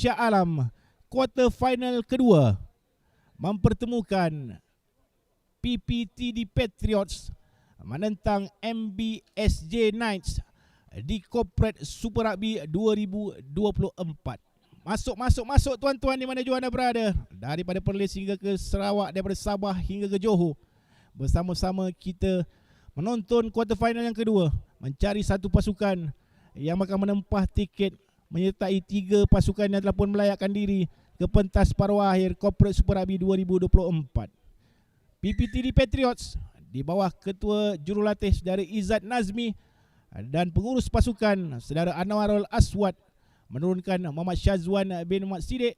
Shah Alam, quarter final kedua mempertemukan PPTD Patriots menentang MBSJ Knights di Corporate Super Rugby 2024. Masuk tuan-tuan di mana juga anda berada, daripada Perlis hingga ke Sarawak, daripada Sabah hingga ke Johor. Bersama-sama kita menonton quarter final yang kedua, mencari satu pasukan yang akan menempah tiket menyertai 3 pasukan yang telah pun melayakkan diri ke pentas paruh akhir Corporate Super Rugby 2024. PPTD Patriots di bawah ketua jurulatih saudara Izzat Nazmi dan pengurus pasukan saudara Anwarul Aswad menurunkan Muhammad Syazwan bin Muhammad Siddiq,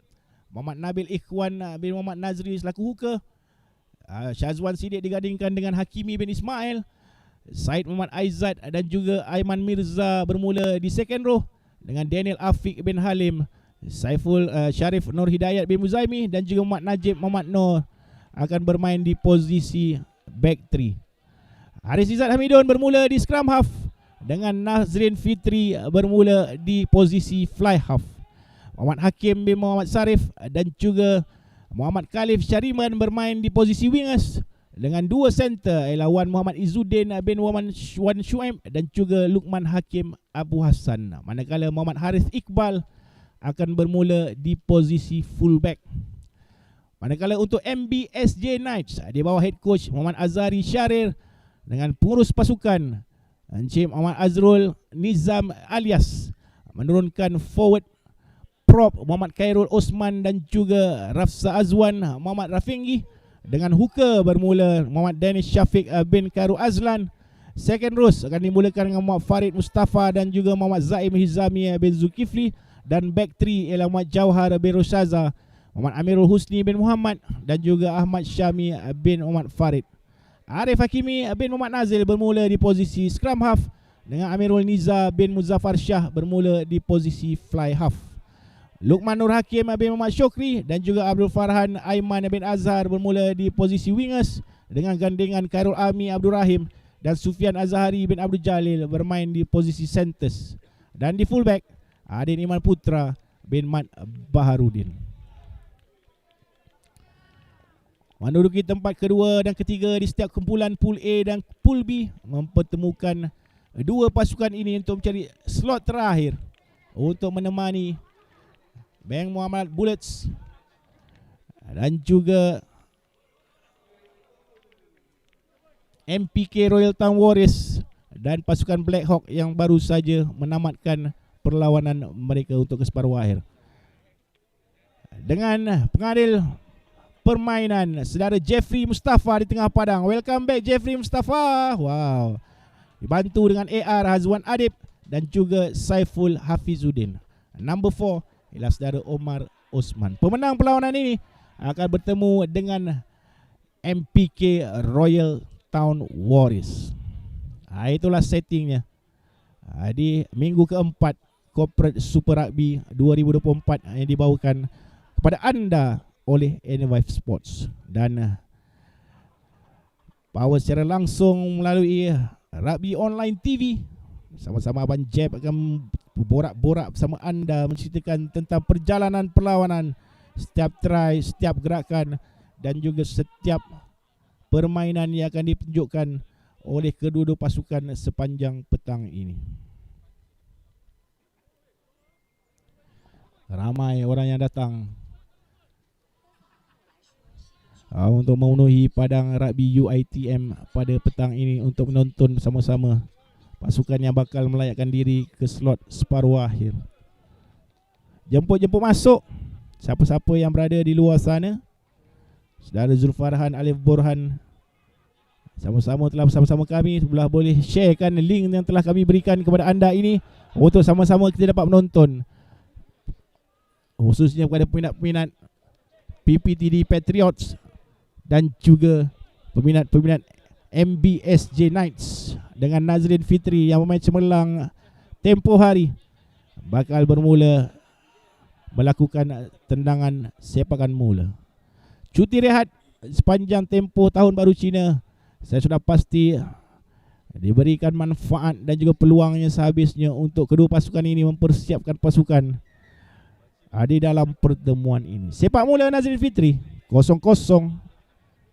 Muhammad Nabil Ikhwan bin Muhammad Nazri selaku hooker. Syazwan Siddiq digandingkan dengan Hakimi bin Ismail, Said Muhammad Aizat dan juga Aiman Mirza bermula di second row dengan Daniel Afiq bin Halim, Saiful Syarif Nur Hidayat bin Muzaimi dan juga Muhammad Najib Muhammad Nur akan bermain di posisi back 3. Haris Izzat Hamidun bermula di scrum half dengan Nazrin Fitri bermula di posisi fly half. Muhammad Hakim bin Muhammad Sarif dan juga Muhammad Khalif Syariman bermain di posisi wingers dengan 2 center ialah Wan Muhammad Izzuddin bin Wan Shuaib dan juga Luqman Hakim Abu Hassan. Manakala Muhammad Harith Iqbal akan bermula di posisi fullback. Manakala untuk MBSJ Knights di bawah head coach Muhammad Azhari Syarir dengan pengurus pasukan Encik Muhammad Azrul Nizam alias menurunkan forward prop Muhammad Khairul Osman dan juga Rafsa Azwan Muhammad Rafingi, dengan hooker bermula Muhammad Danish Syafiq bin Khairul Azlan. Second rows akan dimulakan dengan Muhammad Farid Mustafa dan juga Muhammad Zaim Hizami bin Zulkifli, dan back 3 ialah Muhammad Jauhar bin Roshaza, Muhammad Amirul Husni bin Muhammad dan juga Ahmad Syami bin Muhammad Farid. Arif Hakimi bin Muhammad Nazil bermula di posisi scrum half dengan Amirul Niza bin Muzaffar Shah bermula di posisi fly half. Luqman Nur Hakim bin Muhammad Syokri dan juga Abdul Farhan Aiman bin Azhar bermula di posisi wingers dengan gandingan Khairul Ami Abdul Rahim dan Sufyan Azhari bin Abdul Jalil bermain di posisi centers. Dan di fullback Adin Iman Putra bin Mat Baharudin. Menduduki tempat kedua dan ketiga di setiap kumpulan Pool A dan Pool B, mempertemukan 2 pasukan ini untuk mencari slot terakhir untuk menemani Bank Muhammad Bullets dan juga MPK Royal Town Warriors dan pasukan Black Hawk yang baru saja menamatkan perlawanan mereka untuk ke separuh akhir. Dengan pengadil permainan saudara Jeffrey Mustafa di tengah padang. Welcome back Jeffrey Mustafa. Wow. Dibantu dengan AR Hazwan Adib dan juga Saiful Hafizuddin. Number 4 ialah saudara Omar Osman. Pemenang perlawanan ini akan bertemu dengan MPK Royal Town Warriors. Itulah settingnya di minggu keempat Corporate Super Rugby 2024 yang dibawakan kepada anda oleh N5 Sports dan power secara langsung melalui Rugby Online TV. Sama-sama Abang Jeb akan borak-borak bersama anda, menceritakan tentang perjalanan perlawanan, setiap try, setiap gerakan dan juga setiap permainan yang akan ditunjukkan oleh kedua-dua pasukan sepanjang petang ini. Ramai orang yang datang untuk memenuhi padang rugby UiTM pada petang ini untuk menonton bersama-sama pasukan yang bakal melayakkan diri ke slot separuh akhir. Jemput-jemput masuk siapa-siapa yang berada di luar sana. Saudara Zulfarhan Alif Burhan sama-sama telah bersama-sama kami. Sebelah boleh sharekan link yang telah kami berikan kepada anda ini untuk sama-sama kita dapat menonton, khususnya kepada peminat-peminat PPTD Patriots dan juga peminat-peminat MBSJ Knights dengan Nazrin Fitri yang bermain cemerlang tempoh hari bakal bermula melakukan tendangan sepakan mula. Cuti rehat sepanjang tempoh tahun baru Cina, saya sudah pasti diberikan manfaat dan juga peluangnya sehabisnya untuk kedua pasukan ini mempersiapkan pasukan di dalam pertemuan ini. Sepak mula Nazrin Fitri 0-0,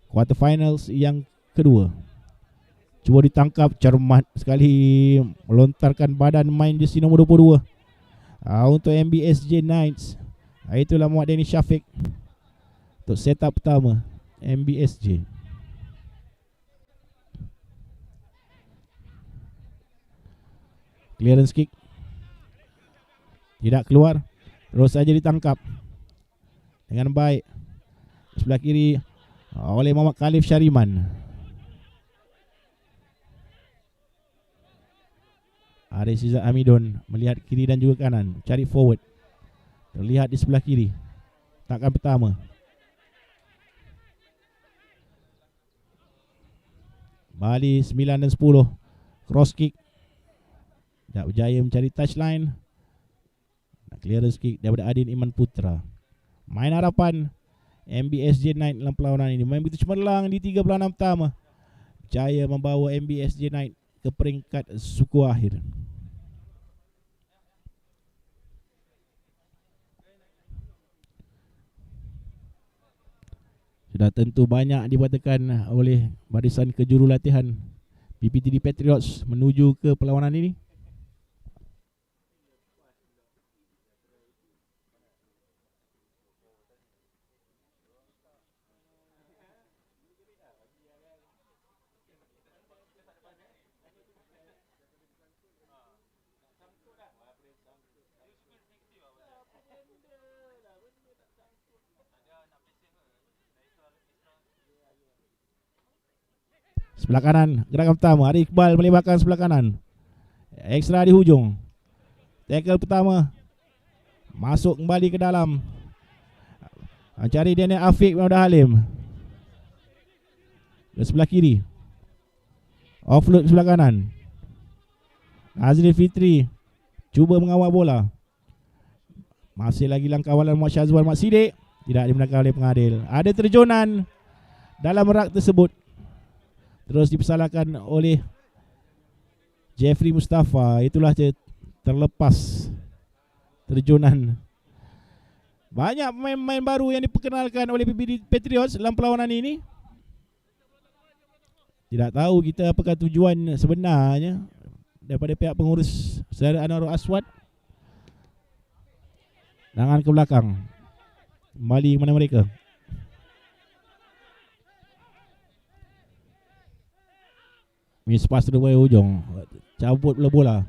quarter finals yang kedua. Cuba ditangkap, cermat sekali melontarkan badan main jersey nombor 22 untuk MBSJ Knights. Itulah Muhammad Danish Syafiq untuk set up pertama MBSJ. Clearance kick tidak keluar, terus saja ditangkap dengan baik sebelah kiri oleh Muhammad Khalif Syariman. Aris Izzat Hamidon melihat kiri dan juga kanan, cari forward. Terlihat di sebelah kiri, takan pertama. Bali 9 dan 10, cross kick. Tak berjaya mencari touchline. Clearance kick daripada Adin Iman Putra. Main harapan MBSJ Knight dalam perlawanan ini. Main begitu cemerlang di 3 perlawanan pertama. Berjaya membawa MBSJ Knight ke peringkat suku akhir. Sudah tentu banyak dibatakan oleh barisan kejurulatihan PPTD Patriots menuju ke perlawanan ini. Sebelah kanan, gerakan pertama, Ari Iqbal melebarkan sebelah kanan. Ekstra di hujung. Tackle pertama, masuk kembali ke dalam. Cari Daniel Afiq Muhammad Halim. Ke sebelah kiri. Offload sebelah kanan. Nazrin Fitri cuba mengawal bola. Masih lagi langkawalan Muhammad Syazwan Mat Sidik. Tidak dibenarkan oleh pengadil. Ada terjunan dalam rak tersebut. Terus dipersalahkan oleh Jeffrey Mustafa. Itulah terlepas terjunan. Banyak pemain-pemain baru yang diperkenalkan oleh PPTD Patriots dalam perlawanan ini. Tidak tahu kita apakah tujuan sebenarnya daripada pihak pengurus Saudara Anwarul Aswad. Tangan ke belakang. Kembali ke mana mereka. Mispas terus hujung. Cabut bola.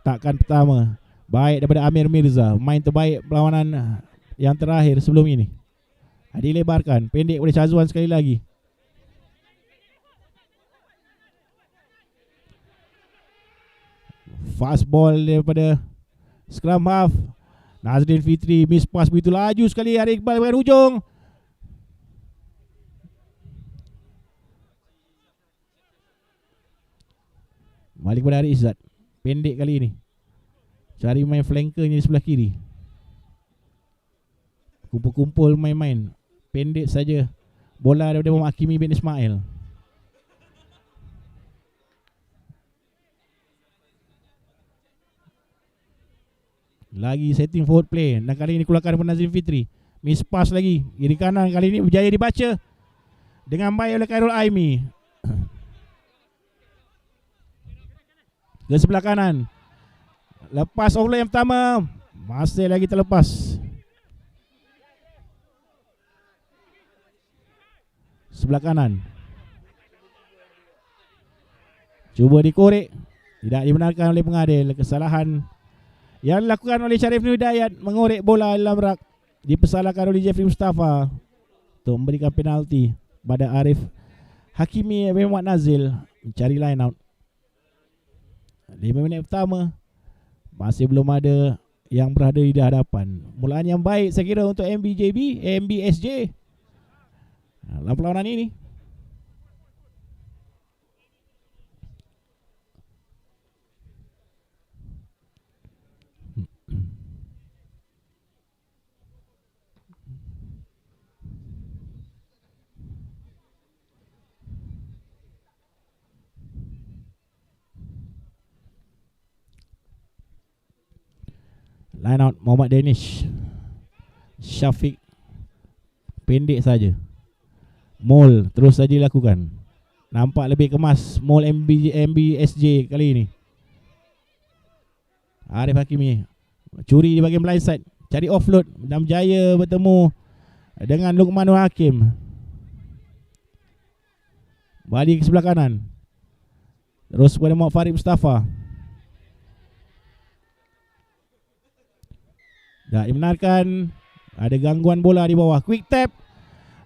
Takkan pertama. Baik daripada Amir Mirza. Main terbaik perlawanan yang terakhir sebelum ini. Dilebarkan. Pendek oleh Syazwan sekali lagi. Fast ball daripada scrum half. Nazrin Fitri mispas begitu laju sekali. Ari Iqbal bagian hujung. Balik kepada Ari Izzat. Pendek kali ini. Cari main flankernya di sebelah kiri. Kumpul-kumpul main-main. Pendek saja. Bola daripada Muhammad Hakimi bin Ismail. Lagi setting forward play. Dan kali ini keluarkan daripada Nazrin Fitri. Miss pass lagi. Kiri kanan kali ini berjaya dibaca dengan baik oleh Khairul Aimi. Ke sebelah kanan. Lepas overlap yang pertama. Masih lagi terlepas. Sebelah kanan. Cuba dikorek. Tidak dibenarkan oleh pengadil. Kesalahan yang dilakukan oleh Syarif Nur Hidayat mengorek bola dalam rak. Dipersalahkan oleh Jeffrey Mustafa untuk memberikan penalti pada Arif Hakimi Muhammad Nazil. Mencari line out. 5 minit pertama. Masih belum ada yang berada di hadapan. Mulaan yang baik saya kira untuk MBSJ dalam perlawanan ini. Line out Muhammad Danish. Syafiq. Pendek saja. Mol terus saja lakukan. Nampak lebih kemas Mol MBSJ kali ini. Arif Hakimi curi di bahagian blind side, cari offload dan berjaya bertemu dengan Luqmanul Hakim. Balik ke sebelah kanan. Terus kepada Muhammad Farid Mustafa. Tak dibenarkan. Ada gangguan bola di bawah. Quick tap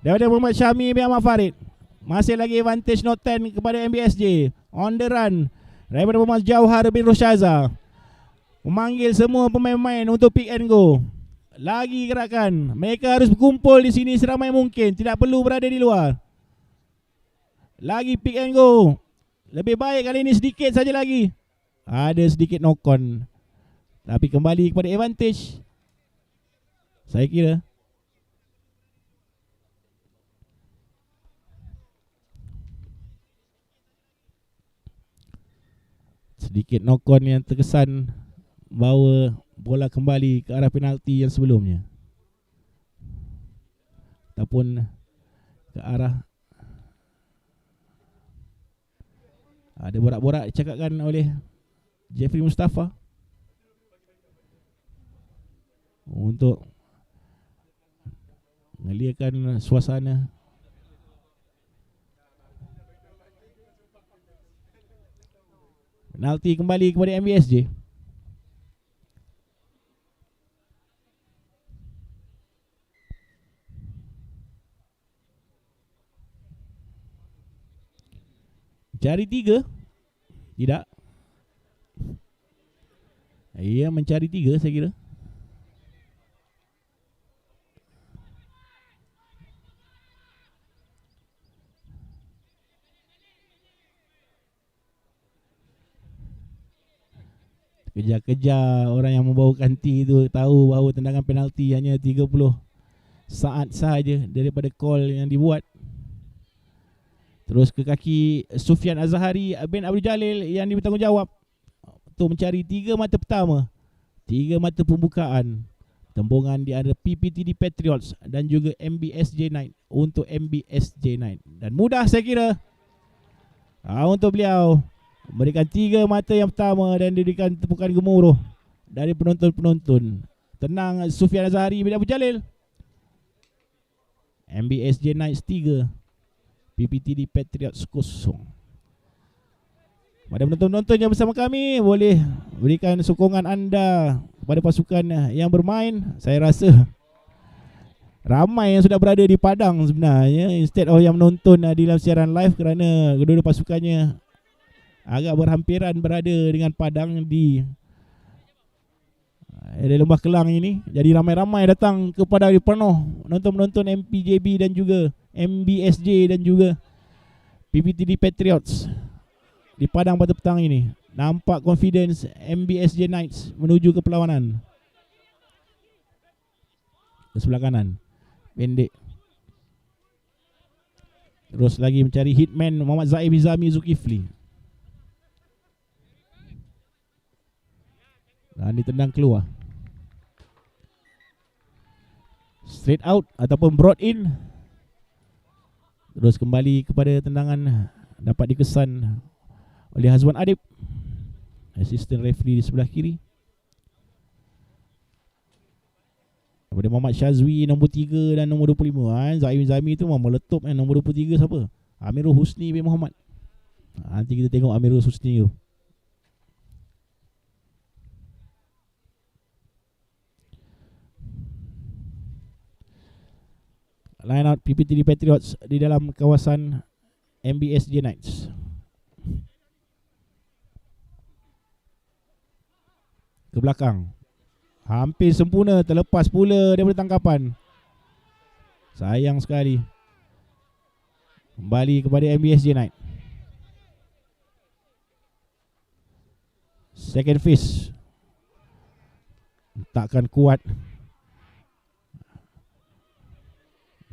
daripada Muhammad Syami bin Ahmad Farid. Masih lagi advantage not 10 kepada MBSJ. On the run daripada Muhammad Jauhar bin Rushaza. Memanggil semua pemain-pemain untuk pick and go. Lagi gerakan. Mereka harus berkumpul di sini seramai mungkin. Tidak perlu berada di luar. Lagi pick and go. Lebih baik kali ini sedikit saja lagi. Ada sedikit knock on. Tapi kembali kepada advantage. Saya kira sedikit knock on yang terkesan bawa bola kembali ke arah penalti yang sebelumnya, ataupun ke arah ada borak-borak dicakapkan oleh Jeffrey Mustafa untuk mengalirkan suasana. Penalti kembali kepada MBSJ. Cari 3. Tidak. Ia mencari 3 saya kira. Kejar-kejar orang yang membawakan tee itu, tahu bahawa tendangan penalti hanya 30 saat sahaja daripada call yang dibuat. Terus ke kaki Sufyan Azhari bin Abdul Jalil yang bertanggungjawab untuk mencari 3 mata pertama, 3 mata pembukaan tembungan di antara PPTD Patriots dan juga MBSJ Knight untuk MBSJ Knight. Dan mudah saya kira untuk beliau memberikan 3 mata yang pertama dan diberikan tepukan gemuruh dari penonton-penonton. Tenang Sufyan Azhari bin Abdul Jalil. MBSJ Knights 3, PPTD Patriots 0. Pada penonton-penonton yang bersama kami, boleh berikan sokongan anda kepada pasukan yang bermain. Saya rasa ramai yang sudah berada di padang sebenarnya, instead of yang menonton di dalam siaran live, kerana kedua-dua pasukannya agak berhampiran berada dengan padang di Lembah Kelang ini. Jadi ramai-ramai datang kepada penuh menonton MPJB dan juga MBSJ dan juga PPTD Patriots di padang pada petang ini. Nampak confidence MBSJ Knights menuju ke perlawanan. Ke sebelah kanan, pendek. Terus lagi mencari hitman Muhammad Zaib Izami Zulkifli. Dan ditendang keluar. Straight out ataupun brought in. Terus kembali kepada tendangan dapat dikesan oleh Hazwan Adib, assistant referee di sebelah kiri. Kepada Muhammad Syazwi nombor 3 dan nombor 25. Zaim Zami tu memang meletup nombor 23 siapa? Amirul Husni bin Muhammad. Nanti kita tengok Amirul Husni tu. Line out PPTD Patriots di dalam kawasan MBSJ Knights. Ke belakang. Hampir sempurna, terlepas pula daripada tangkapan. Sayang sekali. Kembali kepada MBSJ Knight. Second fish. Takkan kuat.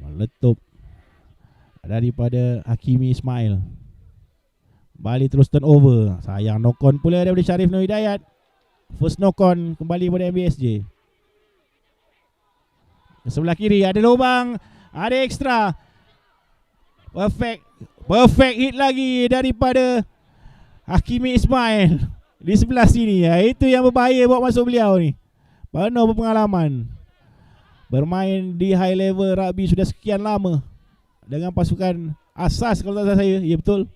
Meletup daripada Hakimi Ismail. Balik terus turnover. Sayang knock on pula daripada Syarif Nur Hidayat. First knock on kembali pada MBSJ. Ke sebelah kiri ada lubang, ada ekstra. Perfect hit lagi daripada Hakimi Ismail di sebelah sini. Itu yang berbahaya buat masuk beliau ni. Penuh berpengalaman, bermain di high level rugby sudah sekian lama dengan pasukan asas kalau tak salah saya. Ya betul.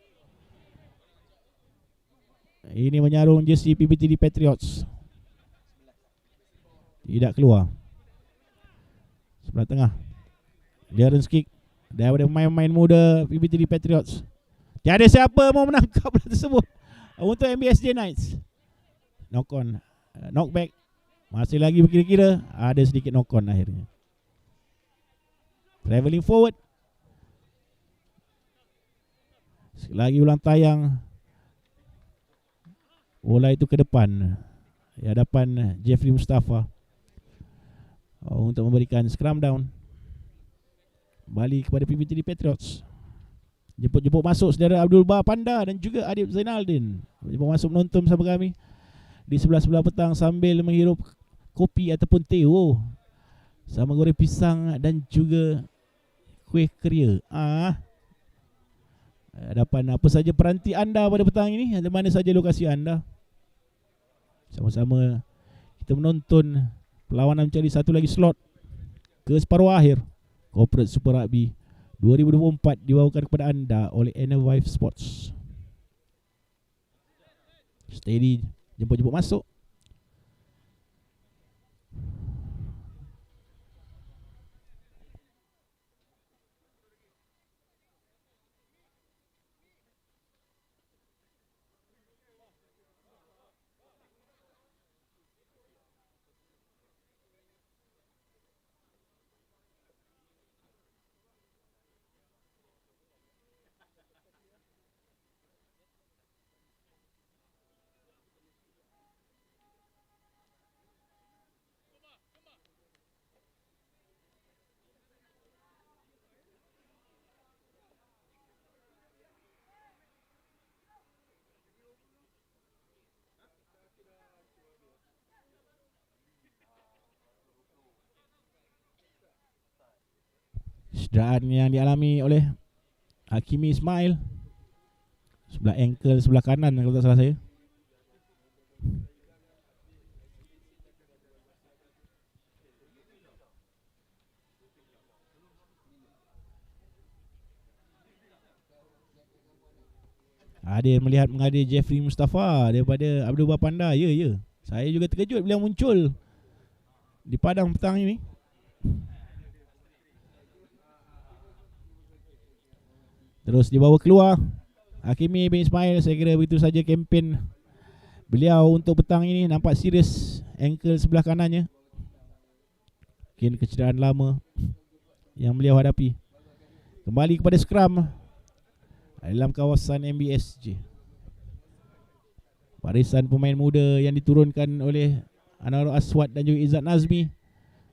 Ini menyarung jersey PPTD Patriots. Tidak keluar. Sebelah tengah clearance kick daripada pemain-pemain muda PPTD Patriots. Tiada siapa mau menangkap bola tersebut untuk MBSJ Knights. Knock on, knockback. Masih lagi berkira-kira, ada sedikit knock on akhirnya. Travelling forward. Sekali lagi ulang tayang. Bola itu ke depan, di hadapan Jeffrey Mustafa untuk memberikan scrum down. Balik kepada PPTD Patriots. Jemput-jemput masuk saudara Abdul Bah Panda dan juga Adib Zainaldin. Jemput masuk menonton bersama kami di sebelah-sebelah petang sambil menghirup kopi ataupun teh sama goreng pisang dan juga kuih keria. Hadapan apa saja peranti anda pada petang ini, di mana saja lokasi anda. Sama-sama kita menonton perlawanan mencari satu lagi slot ke separuh akhir Corporate Super Rugby 2024 dibawakan kepada anda oleh Enervive Sports. Steady, jemput-jemput masuk. Cederaan yang dialami oleh Hakimi Ismail sebelah ankle sebelah kanan kalau tak salah saya. Ada melihat mengadir Jeffrey Mustafa daripada Abdul Bah Panda. Ya. Saya juga terkejut bila muncul di padang petang ini. Terus dibawa keluar Hakimi bin Ismail. Saya kira begitu saja kempen beliau untuk petang ini. Nampak serius ankle sebelah kanannya. Mungkin kecederaan lama yang beliau hadapi. Kembali kepada scrum dalam kawasan MBSJ. Barisan pemain muda yang diturunkan oleh Anwar Aswad dan juga Izzat Nazmi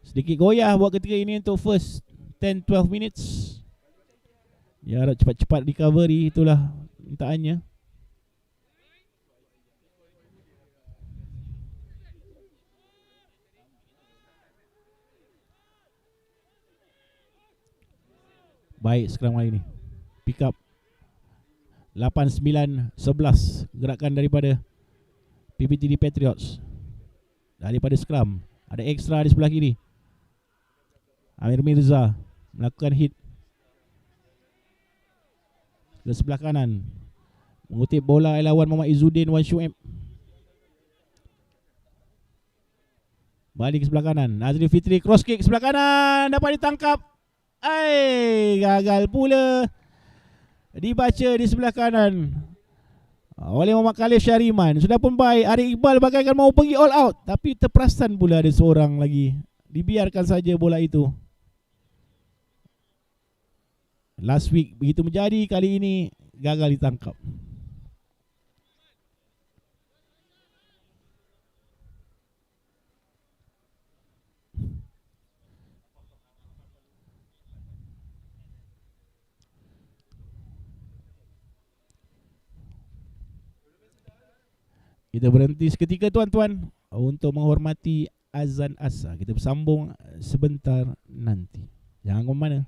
sedikit goyah buat ketika ini untuk first 10-12 minutes. Ya, harap cepat-cepat recovery, itulah mintaannya. Baik scrum kali ini. Pick up 8-9-11 gerakan daripada PPTD Patriots. Daripada scrum ada ekstra di sebelah kiri. Amir Mirza melakukan hit ke sebelah kanan, mengutip bola lawan Muhammad Izzuddin Wan Shuaib. Balik ke sebelah kanan, Nazri Fitri cross kick sebelah kanan, dapat ditangkap. Gagal pula. Dibaca di sebelah kanan oleh Muhammad Khalif Syariman. Sudah pun baik, Arif Iqbal bagaikan mau pergi all out, tapi terperasan pula ada seorang lagi. Dibiarkan saja bola itu. Last week begitu menjadi, kali ini gagal ditangkap. Kita berhenti seketika tuan-tuan untuk menghormati azan asar. Kita bersambung sebentar nanti. Jangan ke mana.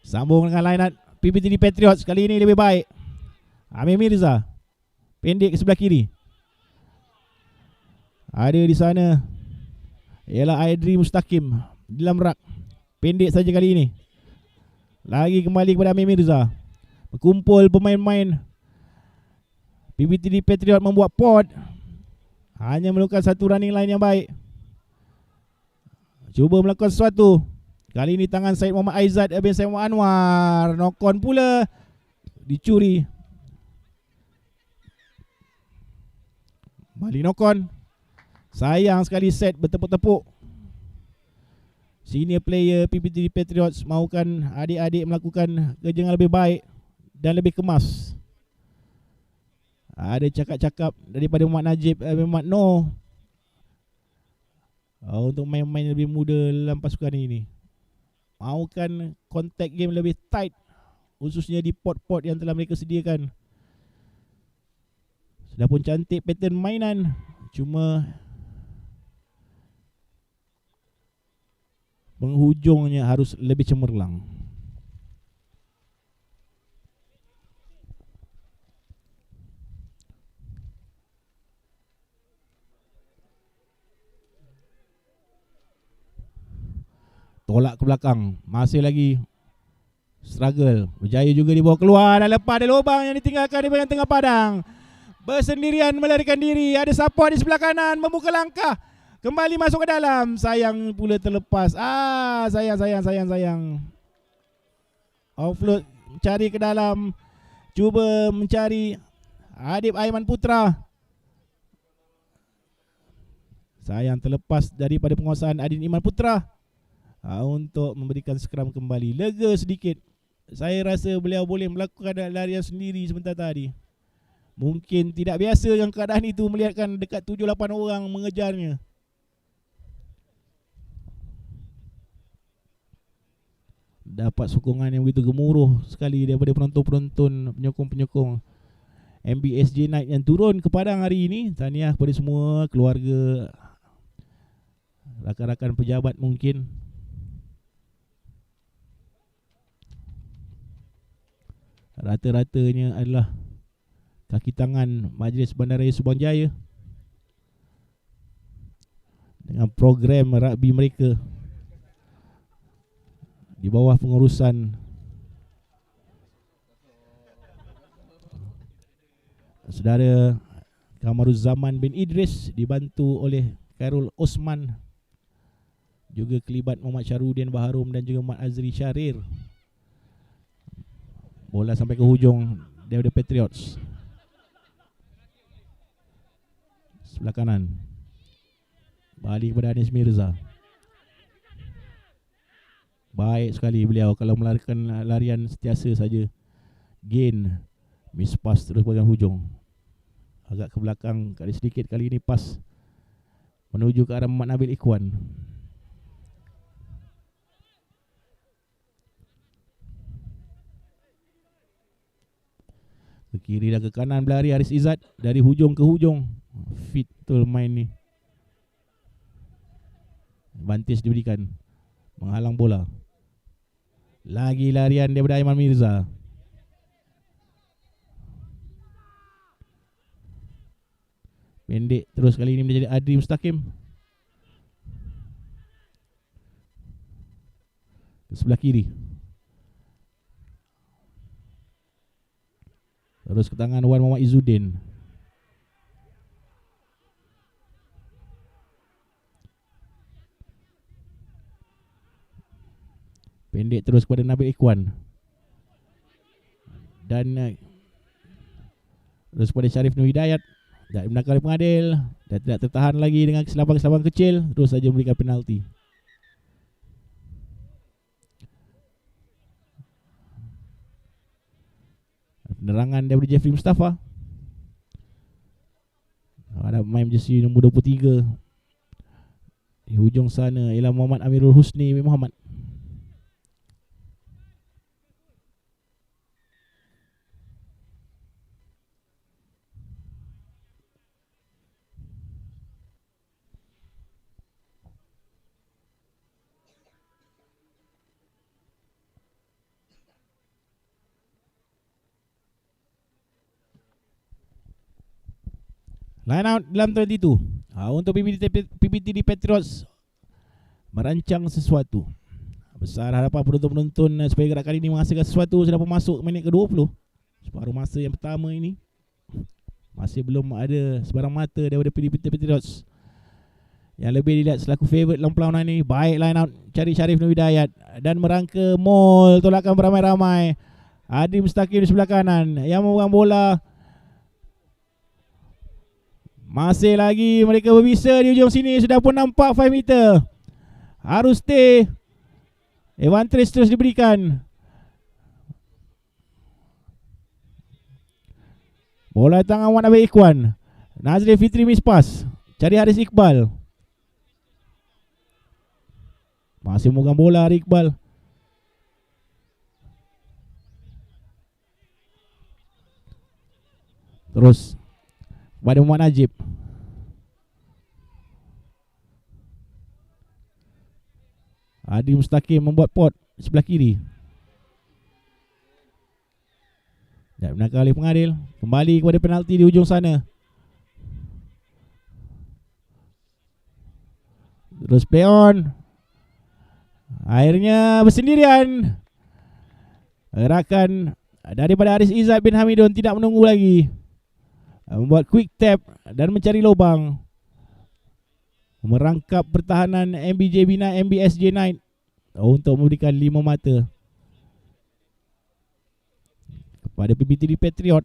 Sambung dengan lineup PPTD Patriots. Kali ini lebih baik. Amir Mirza pendek ke sebelah kiri. Ada di sana ialah Aidri Mustaqim di dalam rak. Pendek saja kali ini. Lagi kembali kepada Amir Mirza. Berkumpul pemain-pemain PPTD Patriot membuat pot. Hanya memerlukan satu running line yang baik. Cuba melakukan sesuatu. Kali ini tangan Syed Muhammad Aizat bin Syed Muhammad Anwar. Knock-on pula. Dicuri. Balik knock-on. Sayang sekali set bertepuk-tepuk. Senior player PPTD Patriots mahukan adik-adik melakukan kerja yang lebih baik dan lebih kemas. Ada cakap-cakap daripada Muhammad Najib Muhammad Noh untuk main-main lebih muda dalam pasukan ini. Mahukan contact game lebih tight, khususnya di pot-pot yang telah mereka sediakan. Sudah pun cantik pattern mainan, cuma penghujungnya harus lebih cemerlang. Tolak ke belakang. Masih lagi struggle. Berjaya juga dibawa keluar dan lepas ada lubang yang ditinggalkan di bahagian tengah padang. Bersendirian melarikan diri. Ada support di sebelah kanan. Membuka langkah. Kembali masuk ke dalam. Sayang pula terlepas. Sayang. Offload. Mencari ke dalam. Cuba mencari Adib Aiman Putra. Sayang terlepas daripada penguasaan Adib Iman Putra. Untuk memberikan skram kembali. Lega sedikit. Saya rasa beliau boleh melakukan larian sendiri sebentar tadi. Mungkin tidak biasa yang keadaan itu melihatkan dekat 7-8 orang mengejarnya. Dapat sokongan yang begitu gemuruh sekali daripada penonton-penonton, penyokong-penyokong MBSJ Night yang turun ke padang hari ini. Tahniah kepada semua keluarga, rakan-rakan pejabat mungkin. Rata-ratanya adalah kaki tangan Majlis Bandaraya Subang Jaya dengan program rugby mereka di bawah pengurusan saudara Kamaruzzaman bin Idris, dibantu oleh Khairul Osman, juga kelibat Muhammad Syarudin Baharum dan juga Mat Azri Syarir. Bola sampai ke hujung daripada Patriots. Sebelah kanan. Balik kepada Anis Mirza. Baik sekali beliau kalau melarikan larian setiasa saja. Gain. Miss pass terus bahagian hujung. Agak ke belakang kali sedikit, kali ini pas menuju ke arah Muhammad Nabil Ikhwan. Ke kiri dan ke kanan berlari Haris Izzat dari hujung ke hujung. Fit betul main ni. Advantage diberikan. Menghalang bola. Lagi larian daripada Aiman Mirza. Pendek terus kali ini menjadi Adri Mustaqim. Ke sebelah kiri. Terus ke tangan Wan Muhammad Izzuddin. Pendek terus kepada Nabil Ikhwan. Dan terus kepada Syarif Nur Hidayat. Tak dibenarkan oleh pengadil. Dan tidak tertahan lagi dengan kesilapan-kesilapan kecil. Terus saja memberikan penalti. Penerangan daripada Jeffrey Mustafa. Ada main jersey nombor 23. Di hujung sana ialah Muhammad Amirul Husni bin Muhammad. Line out dalam 22. Untuk PPTD Patriots merancang sesuatu. Besar harapan penonton-penonton supaya gerakan ini menghasilkan sesuatu sudah masuk minit ke-20. Separuh masa yang pertama ini masih belum ada sebarang mata daripada PPTD Patriots yang lebih dilihat selaku favourite dalam perlawanan ini. Baik line out cari Syarif Nur Hidayat dan merangka Mol, tolakan beramai-ramai. Adri Mustaqim di sebelah kanan yang memegang bola. Masih lagi mereka berbisa di ujung sini. Sudah pun nampak 5 meter. Harus stay. Advantage terus diberikan. Bola tangan Wan Nabil Ikhwan. Nazri Fitri miss pass. Cari Haris Iqbal. Masih memegang bola Haris Iqbal. Terus pada Muhammad Najib. Adi Mustaqim membuat pot sebelah kiri. Tak benarkan oleh pengadil. Kembali kepada penalti di hujung sana. Terus play on. Akhirnya bersendirian. Gerakan daripada Haris Izzat bin Hamidun tidak menunggu lagi, membuat quick tap dan mencari lubang, merangkap pertahanan MBSJ Knight untuk memberikan 5 mata kepada PPTD Patriot.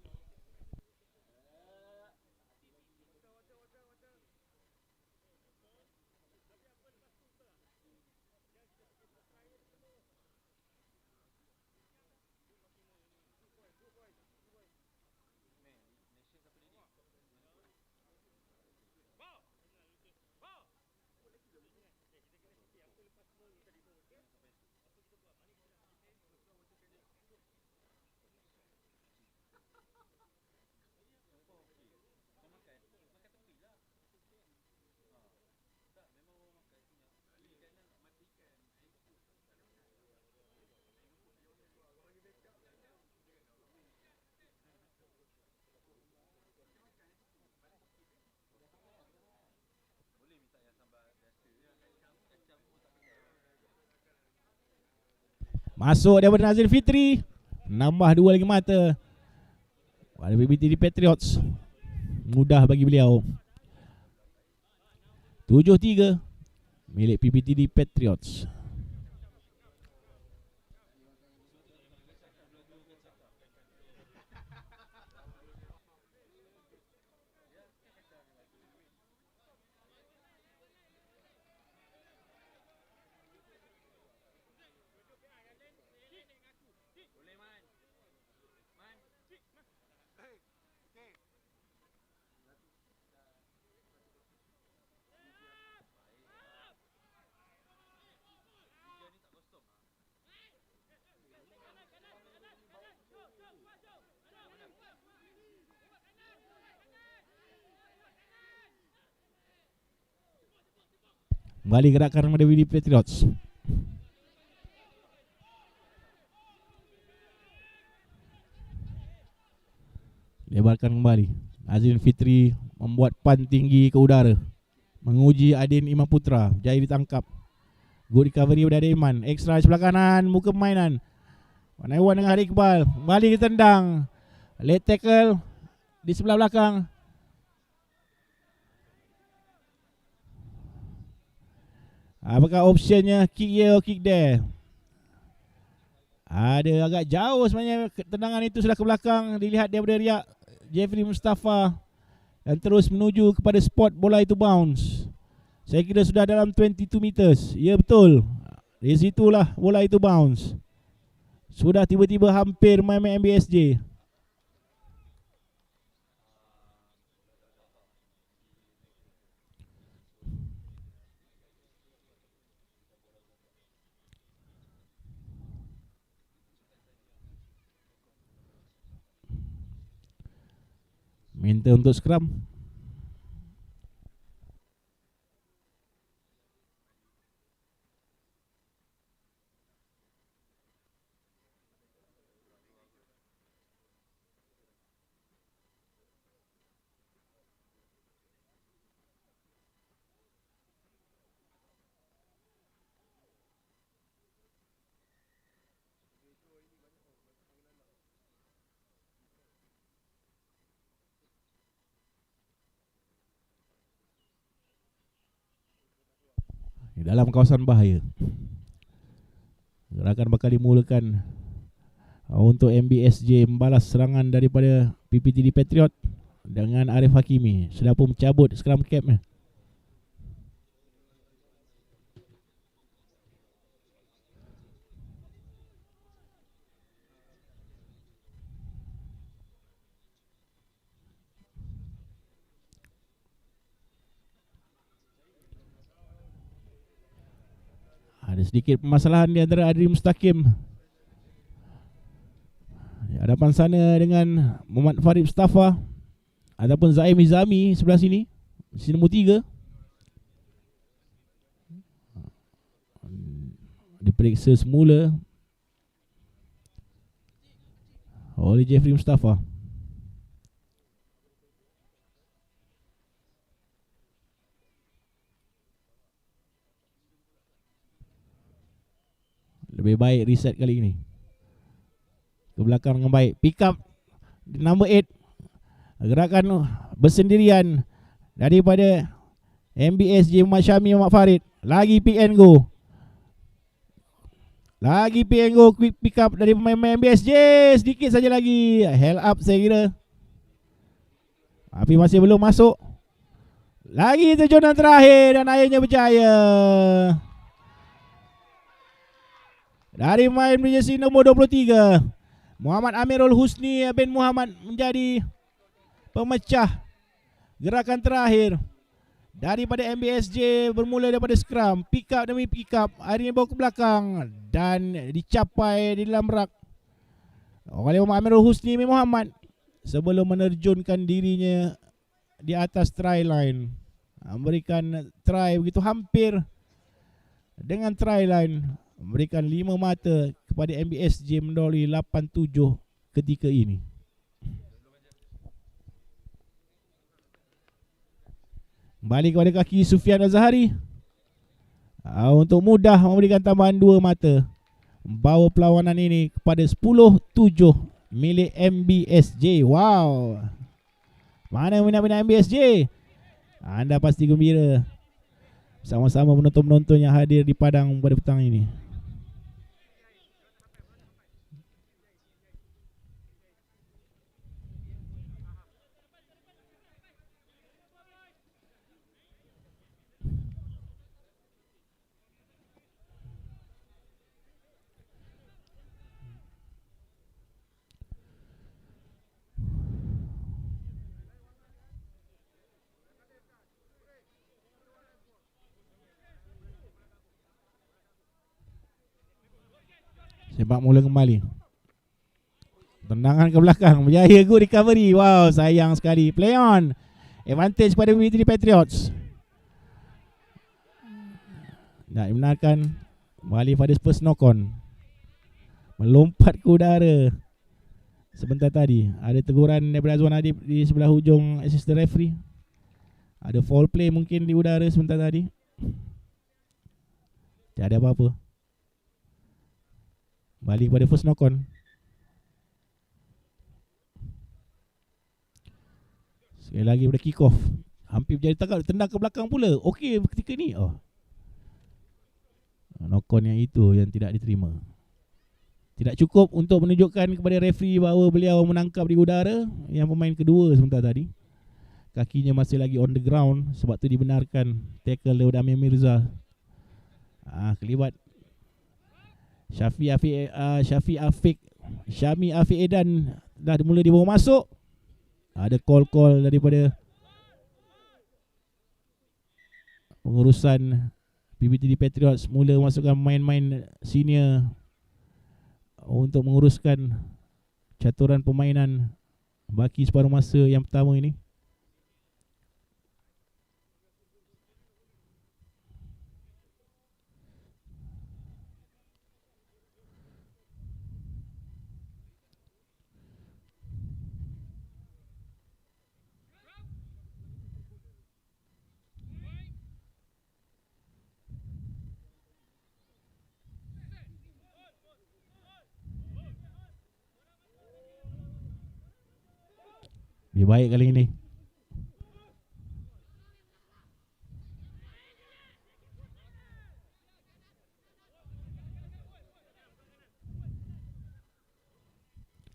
Masuk daripada Nazir Fitri, nambah 2 lagi mata pada PPTD Patriots. Mudah bagi beliau. 7-3 milik PPTD Patriots. Kembali gerakan daripada PPTD Patriots. Lebarkan kembali. Azrin Fitri membuat pan tinggi ke udara, menguji Adin Imam Putra. Jaya ditangkap. Good recovery daripada Iman. Extra sebelah kanan, muka permainan. Wanaiwan dengan Harik Iqbal. Kembali ditendang. Late tackle di sebelah belakang. Apakah optionnya kick here or kick there? Ada agak jauh sebenarnya tendangan itu, sudah ke belakang. Dilihat daripada Riak Jeffrey Mustafa dan terus menuju kepada spot bola itu bounce. Saya kira sudah dalam 22 meters. Ya betul, di situlah bola itu bounce. Sudah tiba-tiba hampir main MBSJ. Minta untuk scrum. Dalam kawasan bahaya. Gerakan bakal dimulakan untuk MBSJ membalas serangan daripada PPTD Patriot dengan Arif Hakimi. Sudah pun mencabut scrum capnya. Ada sedikit permasalahan di antara Adri Mustaqim di hadapan sana dengan Muhammad Farid Mustafa ataupun Zaim Izami sebelah sini. Sini nombor 3. Diperiksa semula oleh Jeffrey Mustafa. Lebih baik reset kali ini. Ke belakang dengan baik. Pick up number 8. Gerakan bersendirian daripada MBSJ Muhammad Syami Muhammad Farid. Lagi pick and go. Lagi pick and go. Quick pick up dari pemain MBSJ. Sedikit saja lagi. Hell up saya kira. Tapi masih belum masuk. Lagi terjunan terakhir dan akhirnya berjaya. Dari main jersey nombor 23, Muhammad Amirul Husni bin Muhammad menjadi pemecah gerakan terakhir daripada MBSJ. Bermula daripada scrum, pick up demi pick up, akhirnya bawa ke belakang dan dicapai di dalam rak oleh Muhammad Amirul Husni bin Muhammad sebelum menerjunkan dirinya di atas try line. Memberikan try begitu hampir dengan try line, memberikan 5 mata kepada MBSJ mendahului 8-7 ketika ini. Balik kepada kaki Sufian Azhari untuk mudah memberikan tambahan 2 mata, bawa perlawanan ini kepada 10-7 milik MBSJ. Wow, mana minat-minat MBSJ? Anda pasti gembira sama-sama penonton-penonton yang hadir di padang pada petang ini. Sepak mula kembali. Tendangan ke belakang, berjaya, good recovery. Wow, sayang sekali. Play on. Advantage pada PPTD Patriots. Nak dibenarkan kembali pada first knock on. Melompat ke udara sebentar tadi. Ada teguran daripada Azwan Adib di sebelah hujung assistant referee. Ada foul play mungkin di udara sebentar tadi. Tiada apa-apa. Balik pada first knock on. Sekali lagi pada kick off. Hampir menjadi tangkap, tendang ke belakang pula. Okey ketika ni. Knock on yang itu yang tidak diterima. Tidak cukup untuk menunjukkan kepada referee bahawa beliau menangkap di udara yang pemain kedua sebentar tadi. Kakinya masih lagi on the ground, sebab tu dibenarkan tackle daripada Amir Mirza. Kelibat Syami Afiq Edan dah mula dibawa masuk. Ada call-call daripada pengurusan PPTD Patriots, mula masukkan main-main senior untuk menguruskan caturan permainan baki separuh masa yang pertama ini. Lebih baik kali ini.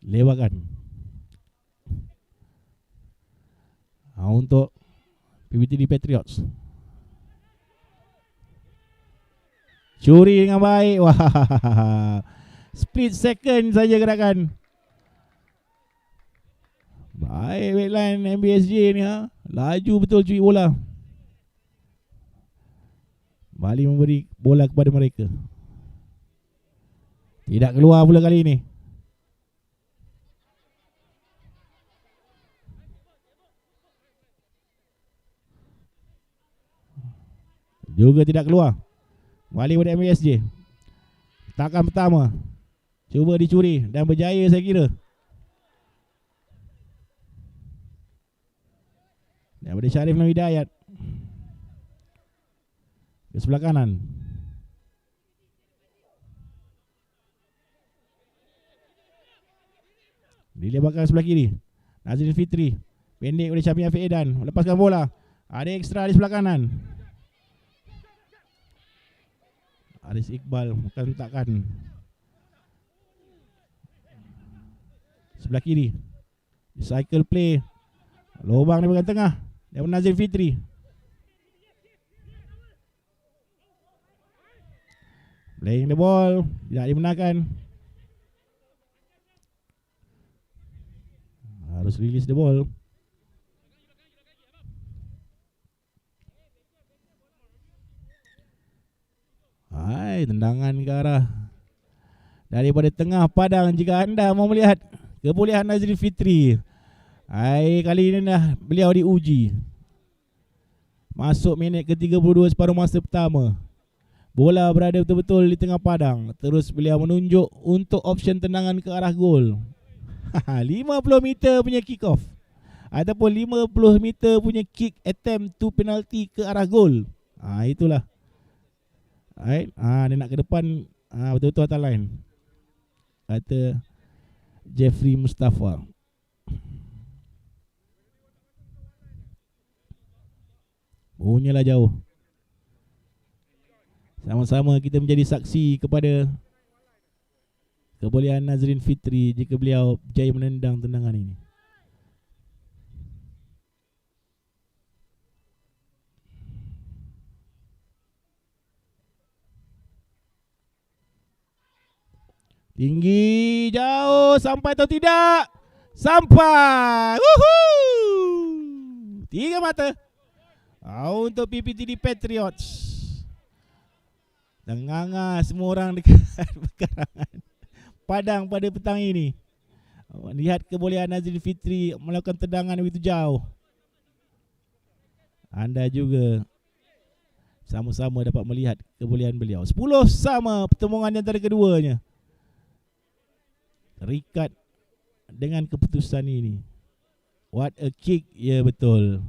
Lewatkan. Untuk PPTD Patriots. Curi dengan baik. Wah. Split second saja gerakan. Baik backline MBSJ ni laju betul curi bola. Balik memberi bola kepada mereka. Tidak keluar pula kali ini. Juga tidak keluar. Balik pada MBSJ. Takan pertama cuba dicuri dan berjaya saya kira. Daripada Syarif Nawi Hidayat ke sebelah kanan. Dia bakal sebelah kiri. Nazrin Fitri. Pendek oleh Syafiq Afiq Edan. Lepaskan bola. Ada ekstra di sebelah kanan. Aris Iqbal bukan takkan. Sebelah kiri. Cycle play. Lubang di bahagian tengah. Daripada Nazrin Fitri. Playing the ball. Tidak dibenarkan. Harus release the ball. Hai, tendangan ke arah daripada tengah padang. Jika anda mau melihat kebolehan Nazrin Fitri, hai, kali ini dah beliau diuji. Masuk minit ke-32 separuh masa pertama. Bola berada betul-betul di tengah padang. Terus beliau menunjuk untuk option tendangan ke arah gol. 50 meter punya kick off ataupun 50 meter punya kick attempt to penalty ke arah gol. Itulah. Right? Dia nak ke depan, betul-betul atas line, kata Jeffrey Mustafa. Punyalah jauh. Sama-sama kita menjadi saksi kepada kebolehan Nazrin Fitri jika beliau berjaya menendang tendangan ini. Tinggi, jauh, sampai atau tidak? Sampai. Woohoo! 3 mata. Untuk PPTD Patriots. Tengah semua orang dekat pekarangan padang pada petang ini. Lihat kebolehan Nazrin Fitri melakukan tendangan begitu jauh. Anda juga sama-sama dapat melihat kebolehan beliau. 10 sama pertemuan antara keduanya. Terikat dengan keputusan ini. What a kick. Ya, betul.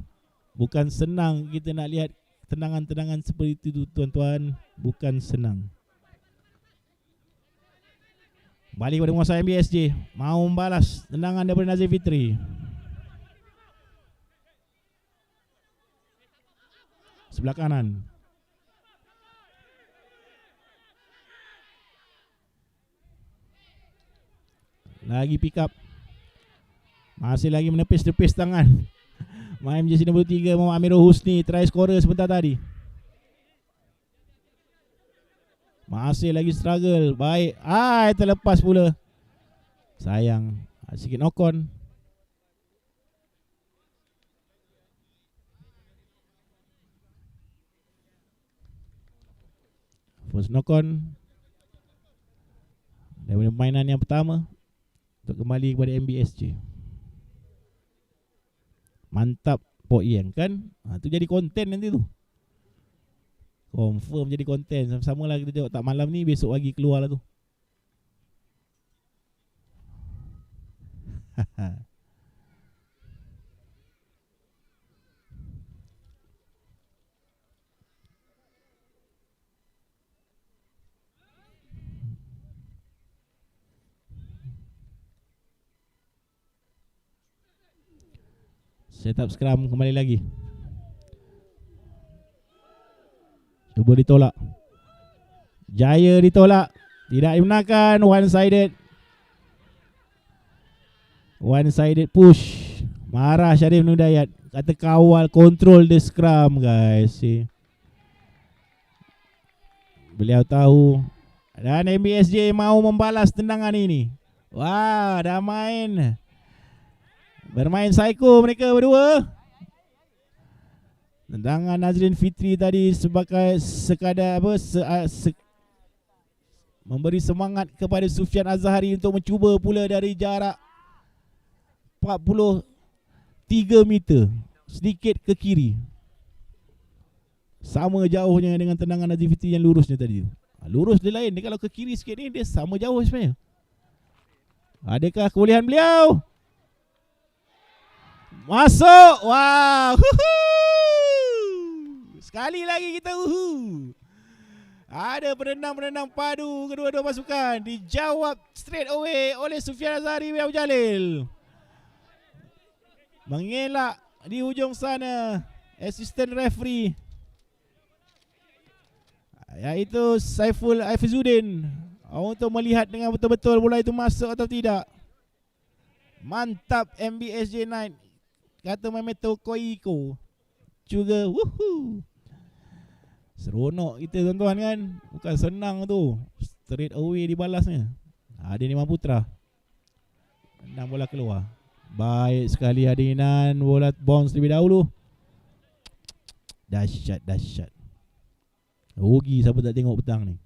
Bukan senang kita nak lihat tendangan-tendangan seperti itu, tuan-tuan. Bukan senang. Balik kepada penguasa MBSJ. Mau membalas tendangan daripada Nazrin Fitri. Sebelah kanan. Lagi pick up. Masih lagi menepis-tepis tangan. Main jersey nombor 3 Muhammad Amirul Husni, try scorer sebentar tadi. Masih lagi struggle. Baik. Terlepas pula. Sayang. Sikit knock on. First knock on daripada permainan yang pertama untuk kembali kepada MBSJ. Mantap Pok Ieng kan. Tu jadi konten nanti tu. Confirm jadi konten. Sama-sama lah kita tengok. Tak malam ni, besok pagi keluar lah tu. Setup scrum kembali lagi. Cuba ditolak. Jaya ditolak. Tidak dibenarkan. One-sided. One-sided push. Marah Syarif Nudayat. Kata kawal, control the scrum, guys. Beliau tahu. Dan MBSJ mau membalas tendangan ini. Wah, dah main. Bermain psycho mereka berdua. Tendangan Nazrin Fitri tadi sebagai sekadar memberi semangat kepada Sufian Azhari untuk mencuba pula dari jarak 43 meter, sedikit ke kiri. Sama jauhnya dengan tendangan Nazrin Fitri yang lurusnya tadi. Lurus dia lain, dia kalau ke kiri sikit ni dia sama jauh sebenarnya. Adakah kebolehan beliau? Masuk. Wow. Sekali lagi kita Ada penendang-penendang padu kedua-dua pasukan. Dijawab straight away oleh Sufian Azhari bin Abu Jalil. Mengelak di hujung sana assistant referee, iaitu Saiful Haifuzuddin, untuk melihat dengan betul-betul bola itu masuk atau tidak. Mantap MBSJ Knight, kata Memeto Koiko. Juga woohoo. Seronok kita tuan-tuan kan. Bukan senang tu. Straight away dibalasnya. Ada Niman Putra. Tendang bola keluar. Baik sekali Adinan. Bola bounce lebih dahulu. Dahsyat, dahsyat. Rugi siapa tak tengok petang ni.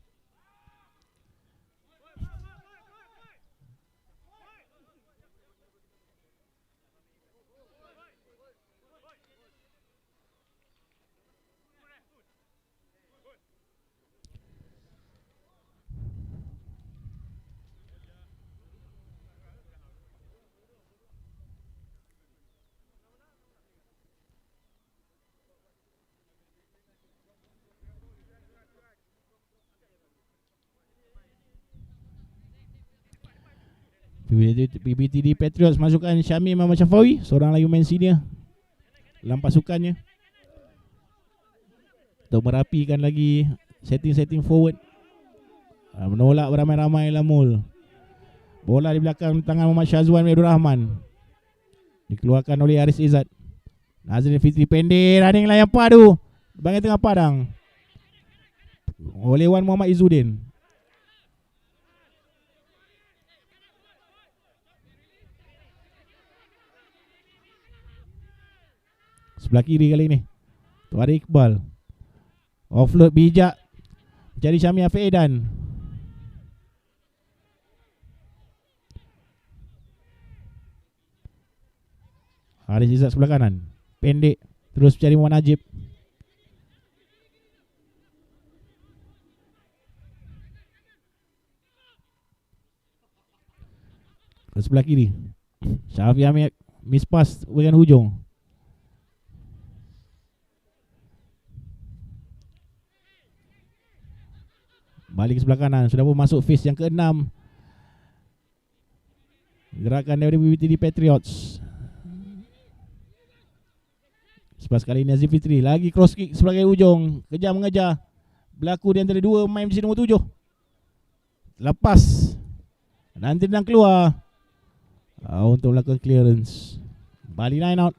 PBTD Patriots masukkan Syamil Muhammad Syafawi, seorang lagi main senior dalam pasukannya, untuk merapikan lagi setting forward. Menolak beramai-ramai Lamul. Bola di belakang tangan Muhammad Syazwan bin Abdul Rahman, dikeluarkan oleh Haris Izzat. Nazrin Fitri pendek, running layang padu bahagian tengah padang oleh Wan Muhammad Izzuddin. Sebelah kiri kali ini Tuari Iqbal, offload bijak mencari Syamil Afiq-Edan. Haris Izzat sebelah kanan, pendek terus mencari Muhammad Najib. Ke sebelah kiri Syafiq Hamid, miss pass bahagian hujung. Balik ke sebelah kanan, sudah pun masuk phase yang ke-6. Gerakan dari BBTD Patriots. Sepas kali ini Nazif Fitri, lagi cross kick sebagai ujung, kejar mengejar. Berlaku di antara dua pemain di nombor 7. Lepas. Nanti tendang keluar. Untuk melakukan clearance. Bali line out.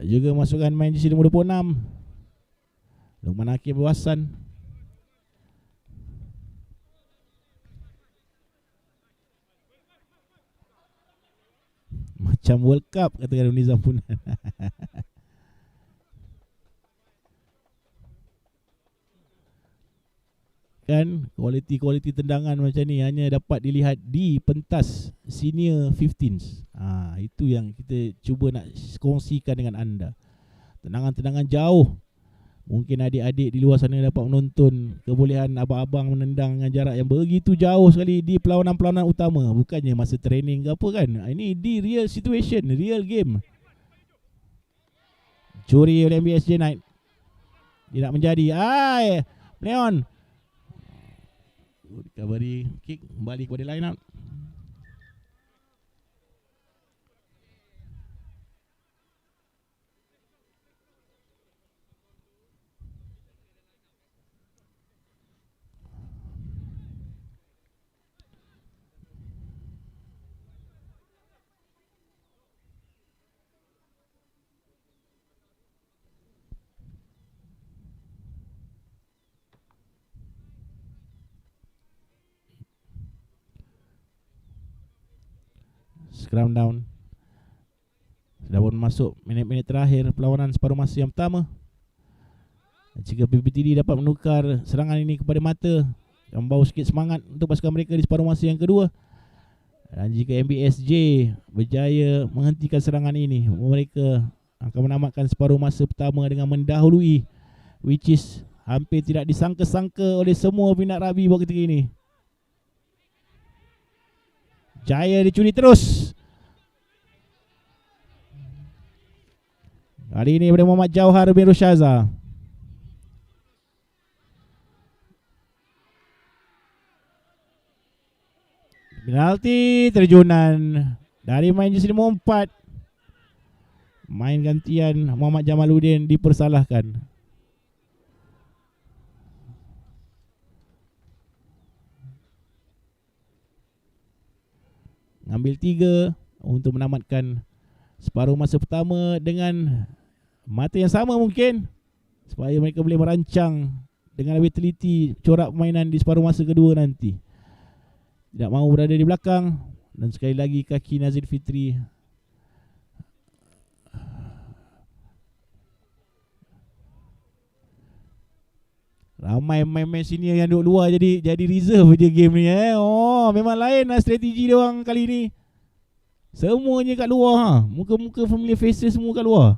Juga masukkan main di nombor 26. Luqman Hakim berwasan. Macam World Cup kata Nizam Punan. Kan kualiti tendangan macam ni hanya dapat dilihat di pentas senior 15s. Itu yang kita cuba nak kongsikan dengan anda. Tendangan-tendangan jauh. Mungkin adik-adik di luar sana dapat menonton kebolehan abang-abang menendang dengan jarak yang begitu jauh sekali di perlawanan-perlawanan utama. Bukannya masa training ke apa kan. Ini di real situation, real game. Curi oleh MBSJ Knight. Tidak menjadi. Leon. Recovery kick kembali kepada line out. Scrum down. Sudah pun masuk minit-minit terakhir perlawanan separuh masa yang pertama. Jika PBTD dapat menukar serangan ini kepada mata, membawa sikit semangat untuk pasukan mereka di separuh masa yang kedua. Dan jika MBSJ berjaya menghentikan serangan ini, mereka akan menamatkan separuh masa pertama dengan mendahului, which is hampir tidak disangka-sangka oleh semua peminat rugby buat ketika ini. Jaya dicuri terus. Kali ini pada Muhammad Jauhar bin Rushaza. Penalti terjunan dari main jersey nombor 4. Main gantian Muhammad Jamaluddin dipersalahkan. Ngambil 3 untuk menamatkan separuh masa pertama dengan mata yang sama mungkin, supaya mereka boleh merancang dengan lebih teliti corak permainan di separuh masa kedua nanti. Tidak mahu berada di belakang. Dan sekali lagi kaki Nazir Fitri ramai main-main sini yang duduk luar jadi reserve je game ni Oh, memang lain lah strategi dia orang kali ni. Semuanya kat luar ha. Muka-muka familiar faces semua kat luar.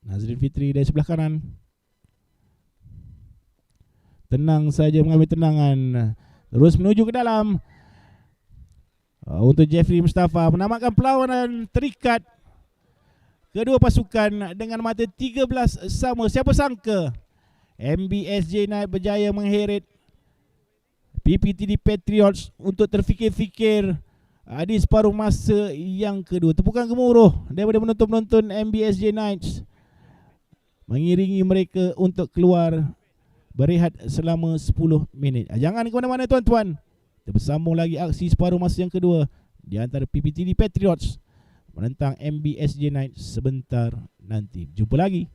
Nazrin Fitri dari sebelah kanan. Tenang saja mengambil tendangan. Terus menuju ke dalam. Untuk Jeffrey Mustafa menamatkan perlawanan terikat kedua pasukan dengan mata 13 sama. Siapa sangka MBSJ Knight berjaya mengheret PPTD Patriots untuk terfikir-fikir di separuh masa yang kedua. Tepukan gemuruh daripada penonton-penonton MBSJ Knights mengiringi mereka untuk keluar berehat selama 10 minit. Jangan ke mana-mana tuan-tuan. Kita bersambung lagi aksi separuh masa yang kedua di antara PPTD Patriots menentang MBSJ Knights sebentar nanti. Jumpa lagi.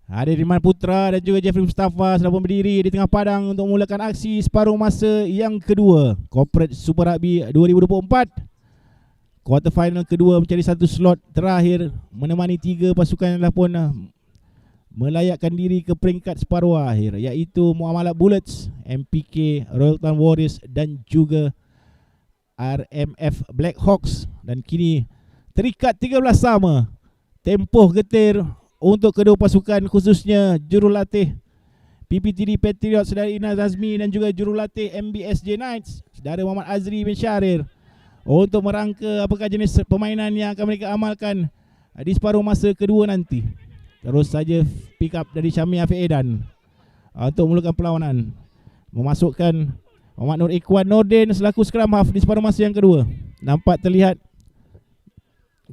Ada Riman Putra dan juga Jeffrey Mustafa sedang pun berdiri di tengah padang untuk memulakan aksi separuh masa yang kedua Corporate Super Rugby 2024. Quarter final kedua mencari satu slot terakhir menemani 3 pasukan yang telah pun melayakkan diri ke peringkat separuh akhir, iaitu Muamalat Bullets, MPK, Royal Town Warriors dan juga RMF Black Hawks. Dan kini terikat 13 sama. Tempoh getir untuk kedua pasukan, khususnya jurulatih PPTD Patriots dari Inaz Azmi dan juga jurulatih MBSJ Knights saudara Muhammad Azri bin Syahrir, untuk merangka apakah jenis permainan yang akan mereka amalkan di separuh masa kedua nanti. Terus saja pick up dari Syami Afiq Edan untuk memulakan perlawanan, memasukkan Muhammad Nur Ikhwan Nordin selaku scrum half di separuh masa yang kedua. Nampak terlihat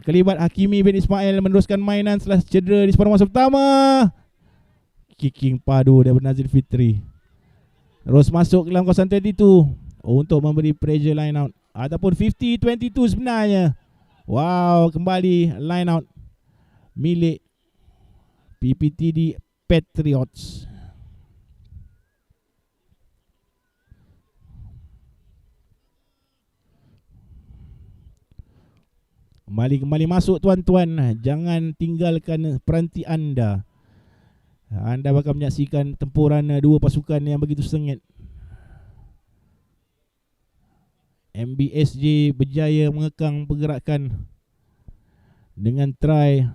kelibat Hakimi bin Ismail meneruskan mainan setelah cedera di separuh masa pertama. Kicking padu daripada Nazir Fitri. Terus masuk ke dalam kawasan 22 untuk memberi pressure line out ataupun 50-22 sebenarnya. Wow, kembali line out milik PPTD Patriots. Kembali masuk tuan-tuan. Jangan tinggalkan peranti anda. Anda bakal menyaksikan tempuran dua pasukan yang begitu sengit. MBSJ berjaya mengekang pergerakan dengan try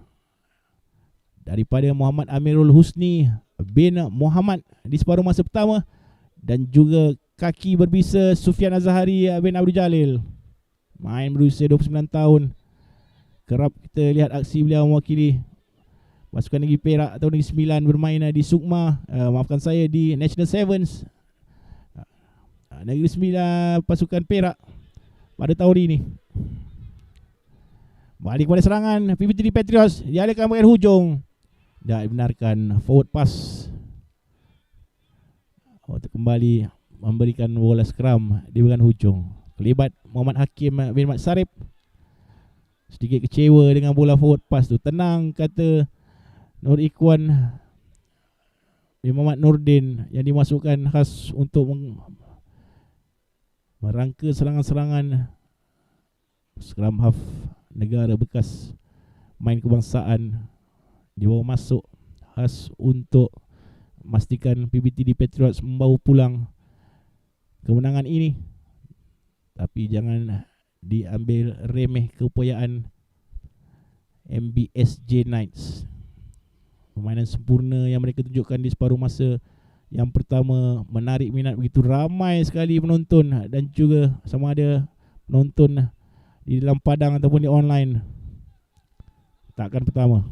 daripada Muhammad Amirul Husni bin Muhammad di separuh masa pertama, dan juga kaki berbisa Sufian Azhari bin Abdul Jalil, main berusia 29 tahun. Kerap kita lihat aksi beliau mewakili pasukan Negeri Perak atau Negeri Sembilan bermain di Sukma, di National Sevens Negeri Sembilan pasukan Perak pada tahun ini. Balik kepada serangan PPTD Patriots, dialihkan bahagian hujung dan dibenarkan forward pass untuk kembali memberikan bola scrum di bahagian hujung. Kelibat Muhammad Hakim bin Mat Sarip, sedikit kecewa dengan bola forward pass tu. Tenang, kata Nur Ikhwan bin Muhammad Nordin, yang dimasukkan khas untuk merangka serangan-serangan scrum half negara bekas main kebangsaan, dibawa masuk khas untuk memastikan PPTD Patriots membawa pulang kemenangan ini. Tapi jangan diambil remeh keupayaan MBSJ Knights. Permainan sempurna yang mereka tunjukkan di separuh masa yang pertama menarik minat begitu ramai sekali penonton, dan juga sama ada penonton di dalam padang ataupun di online. Takkan pertama.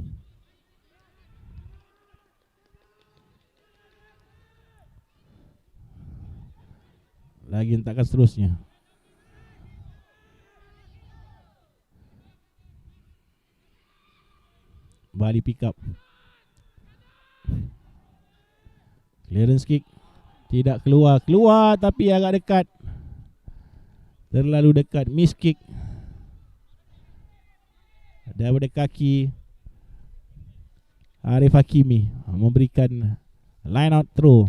Lagi takkan seterusnya. Bali pick up. Clearance kick tidak keluar tapi agak dekat. Terlalu dekat. Miss kick daripada kaki Arif Hakimi, memberikan line out throw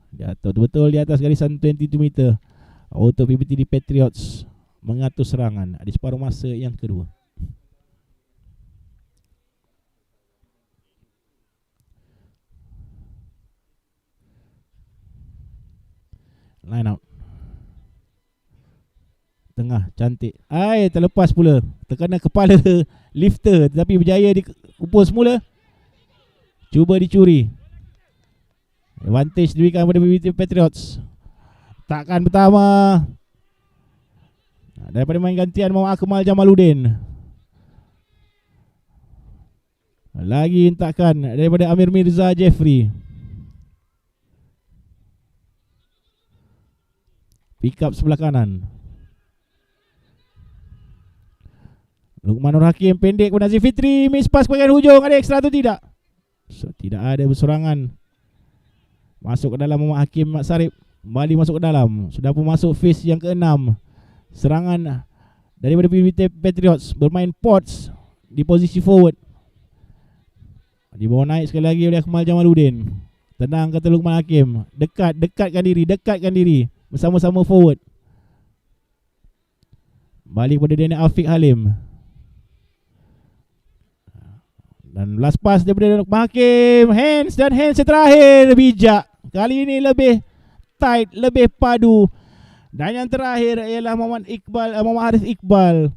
jatuh betul di atas garisan 22 meter untuk PPTD Patriots mengatur serangan di separuh masa yang kedua. Line out tengah cantik. Terlepas pula, terkena kepala lifter, tetapi berjaya dikumpul semula. Cuba dicuri. Advantage diberikan kepada PPTD Patriots. Takkan pertama daripada main gantian Muhammad Akmal Jamaluddin. Lagi hentakan daripada Amir Mirza Jeffrey. Pick up sebelah kanan. Luqman Nur Hakim pendek kepada Nazif Fitri. Miss pass ke bahagian hujung. Ada ekstra atau tidak? So, tidak ada berserangan. Masuk ke dalam Muhammad Hakim Mat Sarip. Kembali masuk ke dalam. Sudah pun masuk phase yang ke-6. Serangan daripada PPTD Patriots bermain pods di posisi forward. Dibawa naik sekali lagi oleh Akmal Jamaluddin. Tenang kata Luqman Hakim. Dekatkan diri. Bersama-sama forward. Balik pada Daniel Afiq Halim. Dan last pass daripada Luqman Hakim. Hands yang terakhir. Bijak. Kali ini lebih tight, lebih padu. Dan yang terakhir ialah Muhammad Harith Iqbal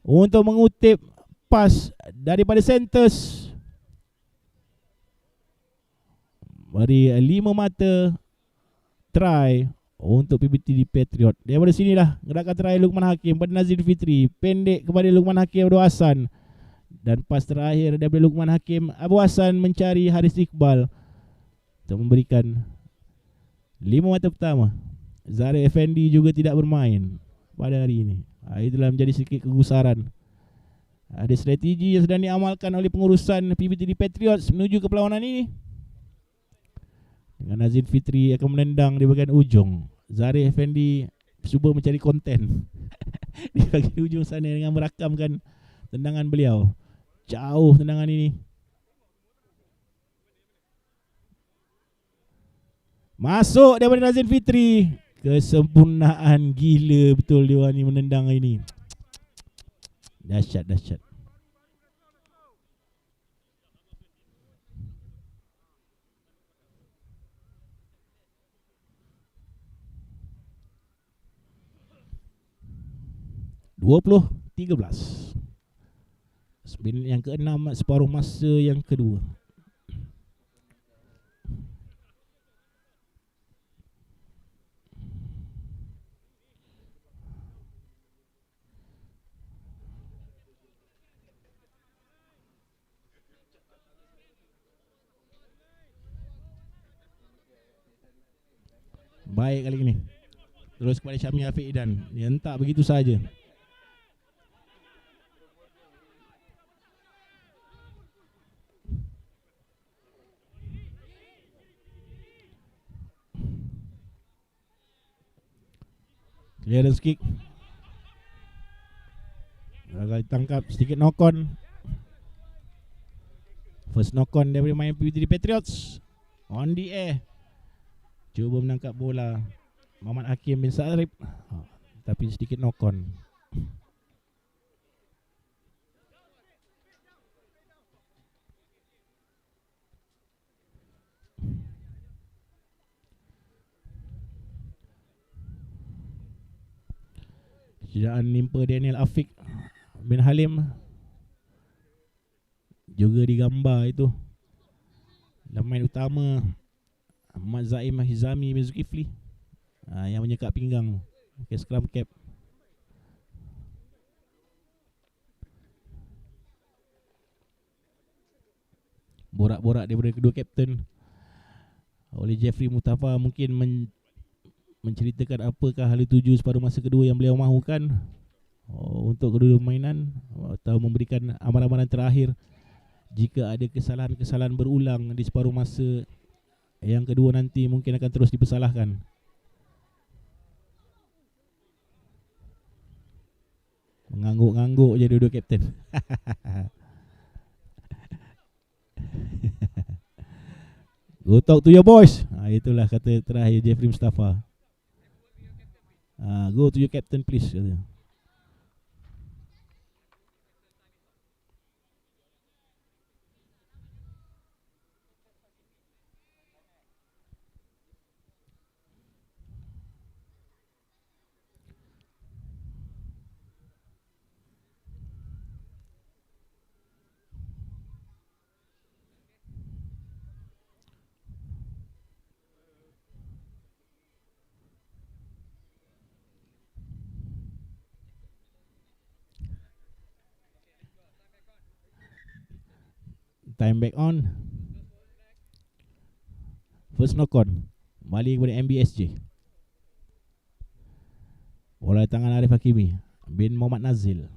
untuk mengutip pas daripada Santos. Beri 5 mata try untuk PBTD Patriot. Daripada sinilah gerakan terakhir Luqman Hakim pada Nazir Fitri. Pendek kepada Luqman Hakim Abu Hassan. Dan pas terakhir daripada Luqman Hakim Abu Hassan mencari Harith Iqbal untuk memberikan 5 mata pertama. Zahir Effendi juga tidak bermain pada hari ini. Itulah menjadi sedikit kegusaran. Ada strategi yang sedang diamalkan oleh pengurusan PBTD Patriots menuju ke perlawanan ini. Dengan Nazir Fitri akan menendang di bahagian ujung. Zahir Effendi cuba mencari konten di bahagian ujung sana dengan merakamkan tendangan beliau. Jauh tendangan ini. Masuk daripada Nazir Fitri. Kesempurnaan gila betul dia ni menendang ini. Dahsyat. 20-13. Minit yang ke-6 separuh masa yang kedua. Baik kali ini. Terus kepada Syami Afiq Idan. Dia hentak begitu saja. Clearance kick. Gagal ditangkap. Sedikit knock on. First knock on daripada main PBTD Patriots. On the air. Cuba menangkap bola Muhammad Hakim bin Sa'rib, tapi sedikit knock on. Cedaan nimpa Daniel Afiq bin Halim juga digambar itu. Dan main utama Ahmad Zaim Hizami bin Zulkifli yang menyekat pinggang. Okay, scrum cap. Borak-borak daripada kedua kapten oleh Jeffrey Mustafa mungkin menceritakan apakah hal tuju separuh masa kedua yang beliau mahukan untuk kedua permainan, atau memberikan amaran-amaran terakhir jika ada kesalahan-kesalahan berulang di separuh masa yang kedua nanti mungkin akan terus dipersalahkan. Mengangguk-ngangguk je dua-dua kapten. Go talk to your boys. Itulah kata terakhir Jeffrey Mustafa. Go to your captain please. Time back on. First knock on. Balik kepada MBSJ. Bola tangan Arif Hakimi bin Muhammad Nazil.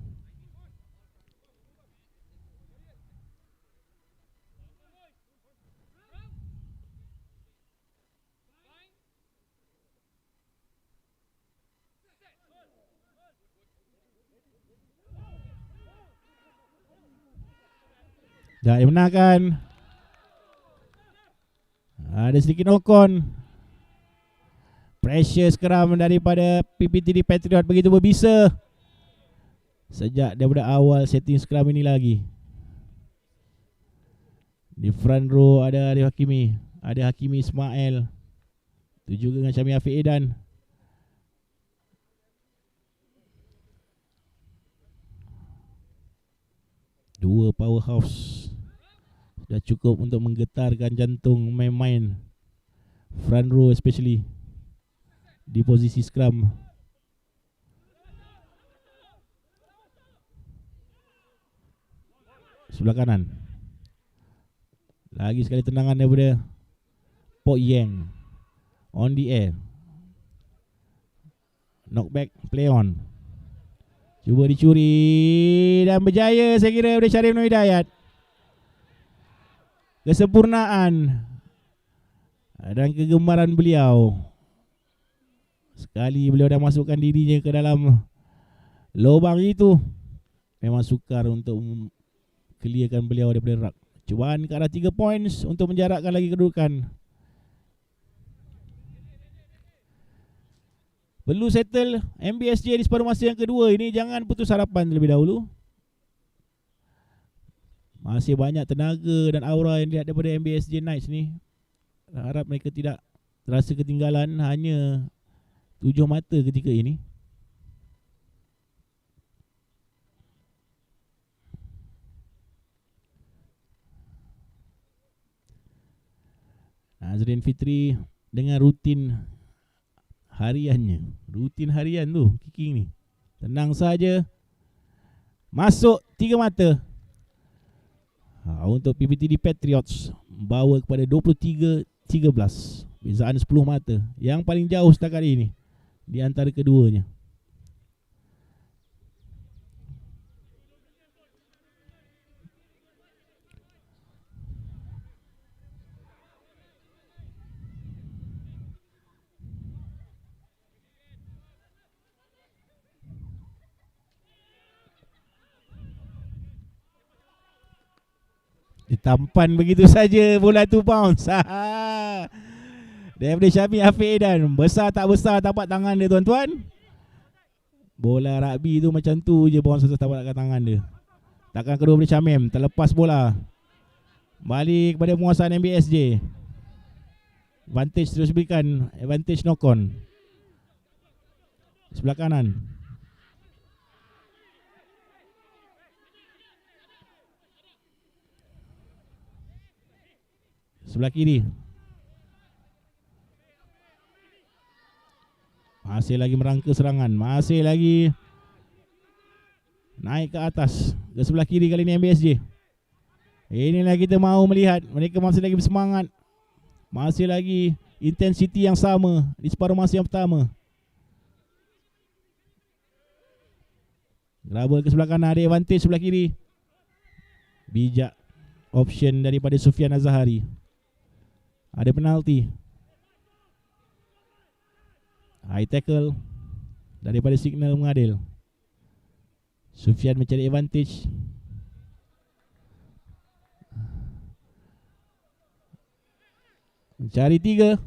Dah dimenangkan Ada sedikit knock-on. Pressure scrum daripada PPTD Patriot begitu berbisa sejak daripada awal setting scrum ini lagi. Di front row ada Arif Hakimi, ada Hakimi Ismail, itu juga dengan Syami Afiq Edan. Dua powerhouse sudah cukup untuk menggetarkan jantung main-main front row, especially di posisi scrum. Sebelah kanan, lagi sekali tendangan daripada Pok Yang on the air. Knockback, play on. Cuba dicuri dan berjaya saya kira daripada Syarif Nur Hidayat. Kesempurnaan dan kegemaran beliau. Sekali beliau dah masukkan dirinya ke dalam lubang itu, memang sukar untuk clearkan beliau daripada rak. Cubaan ke arah 3 points untuk menjarakkan lagi kedudukan. Perlu settle MBSJ di separuh masa yang kedua ini. Jangan putus harapan terlebih dahulu. Masih banyak tenaga dan aura yang dilihat daripada MBSJ Knights ni. Harap mereka tidak terasa ketinggalan hanya 7 mata ketika ini. Nazrin Fitri dengan rutin hariannya. Rutin harian tu kicking ni. Tenang saja. Masuk 3 mata. Untuk PPTD Patriots bawa kepada 23-13. Bezaan 10 mata. Yang paling jauh setakat ini di antara keduanya. Ditampan begitu saja bola tu bounce. Daripada Syami Afiq Edan. Besar tak besar tapak tangan dia tuan-tuan. Bola rugby tu macam tu je, bounce tapak tangan dia. Takkan kedua daripada Syamim. Terlepas bola. Balik kepada penguasaan MBSJ. Advantage terus berikan. Advantage knock on. Sebelah kanan. Sebelah kiri. Masih lagi merangka serangan. Masih lagi naik ke atas. Ke sebelah kiri kali ini MBSJ. Inilah kita mahu melihat. Mereka masih lagi bersemangat. Masih lagi intensiti yang sama di separuh masa yang pertama. Grabber ke sebelah kanan. Ada advantage sebelah kiri. Bijak option daripada Sufian Azhari. Ada penalti. High tackle daripada signal mengadil. Sufian mencari advantage. Mencari 3.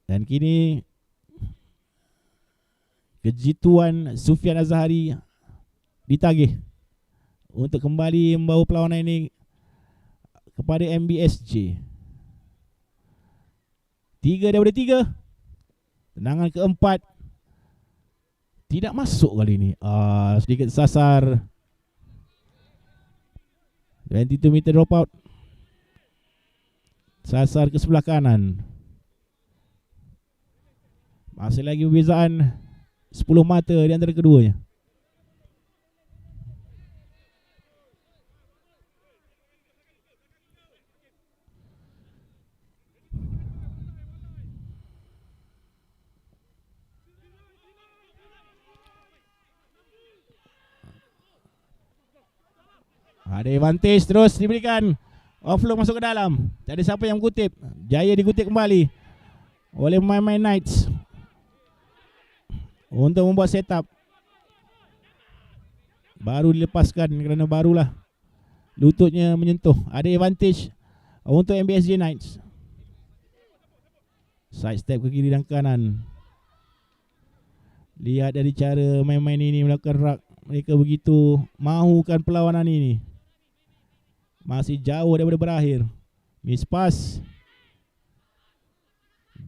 Dan kini kejituan Sufian Azhari ditagih untuk kembali membawa perlawanan ini kepada MBSJ. 3 daripada 3. Tendangan keempat tidak masuk kali ini. Sedikit sasar. 22 meter drop out. Sasar ke sebelah kanan. Masih lagi perbezaan 10 mata di antara keduanya. Ada advantage terus diberikan. Offload masuk ke dalam. Tak ada siapa yang kutip. Jaya dikutip kembali. oleh main-main Knights untuk membuat setup. Baru dilepaskan kerana barulah lututnya menyentuh. Ada advantage untuk MBSJ Knights. Side step ke kiri dan kanan. Lihat dari cara main-main ini melakukan rak. Mereka begitu mahukan perlawanan ini. Masih jauh daripada berakhir. Miss pass.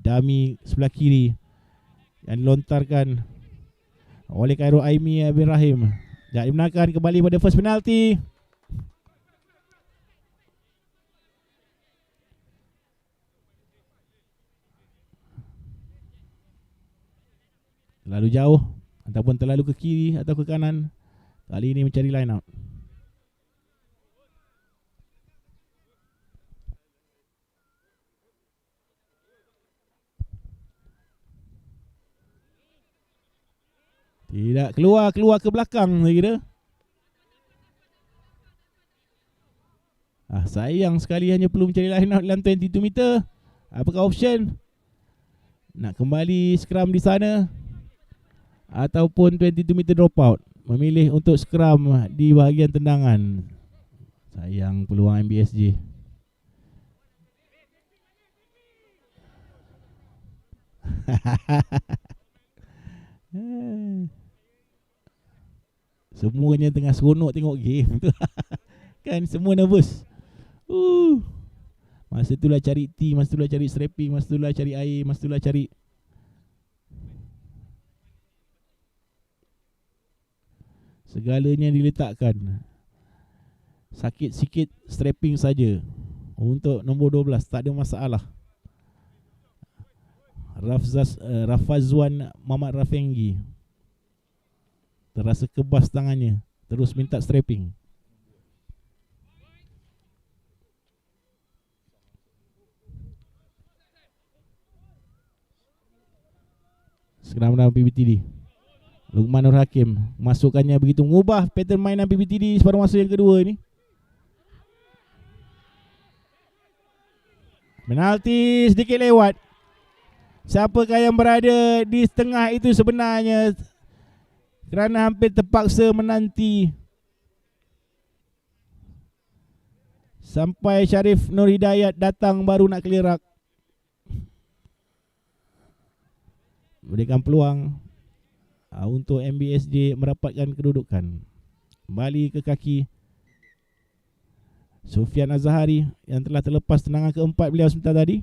Dummy sebelah kiri yang dilontarkan oleh Khairul Aimi bin Rahim. Jadi benarkan kembali pada first penalty. Terlalu jauh ataupun terlalu ke kiri atau ke kanan. Kali ini mencari line out. Tidak keluar ke belakang saya kira. Sayang sekali hanya perlu mencari line out dalam 22 meter. Apakah option? Nak kembali scrum di sana ataupun 22 meter drop out? Memilih untuk scrum di bahagian tendangan. Sayang peluang MBSJ. Semuanya tengah seronok tengok game tu. Kan semua nervous. Masa itulah cari tea, masa itulah cari strapping, masa itulah cari air, masa itulah cari segalanya diletakkan. Sakit sikit strapping saja. Untuk nombor 12 tak ada masalah. Rafazwan Muhammad Rafengi terasa kebas tangannya, terus minta strapping. Sekarang dalam PBTD Luqman Nur Hakim masukkannya begitu mengubah pattern mainan PBTD separuh masa yang kedua ini. Penalti sedikit lewat. Siapakah yang berada di tengah itu sebenarnya, kerana hampir terpaksa menanti sampai Syarif Nur Hidayat datang baru nak clear up. Berikan peluang untuk MBSJ merapatkan kedudukan. Kembali ke kaki Sufian Azhari yang telah terlepas tendangan keempat beliau sebentar tadi.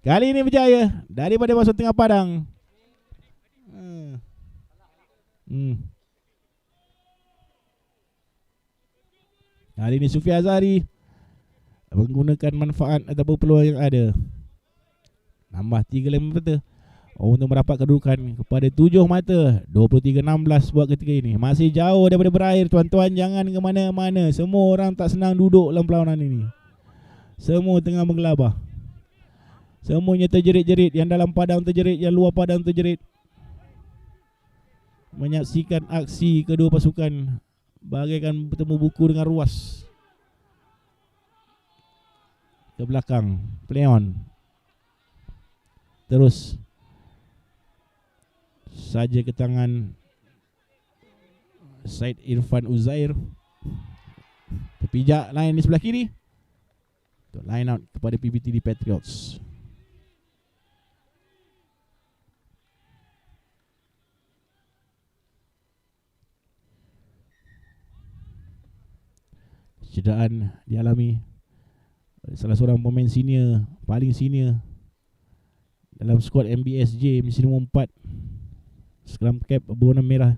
Kali ini berjaya daripada masuk tengah padang. Kali ini Sufi Azhari menggunakan manfaat ataupun peluang yang ada. Nambah 3 lem mata untuk merapat kedudukan kepada 7 mata. 23-16 buat ketika ini. Masih jauh daripada berakhir tuan-tuan. Jangan ke mana-mana. Semua orang tak senang duduk dalam perlawanan ini. Semua tengah menggelabah. Semuanya terjerit-jerit. Yang dalam padang terjerit, yang luar padang terjerit, menyaksikan aksi kedua pasukan bagaikan bertemu buku dengan ruas. Ke belakang Pleon. Terus saja ke tangan Said Irfan Uzair. Terpijak line di sebelah kiri untuk line out kepada PBTD Patriots. Cederaan dialami salah seorang pemain senior, paling senior dalam skuad MBSJ musim 4, scrum cap berwarna merah.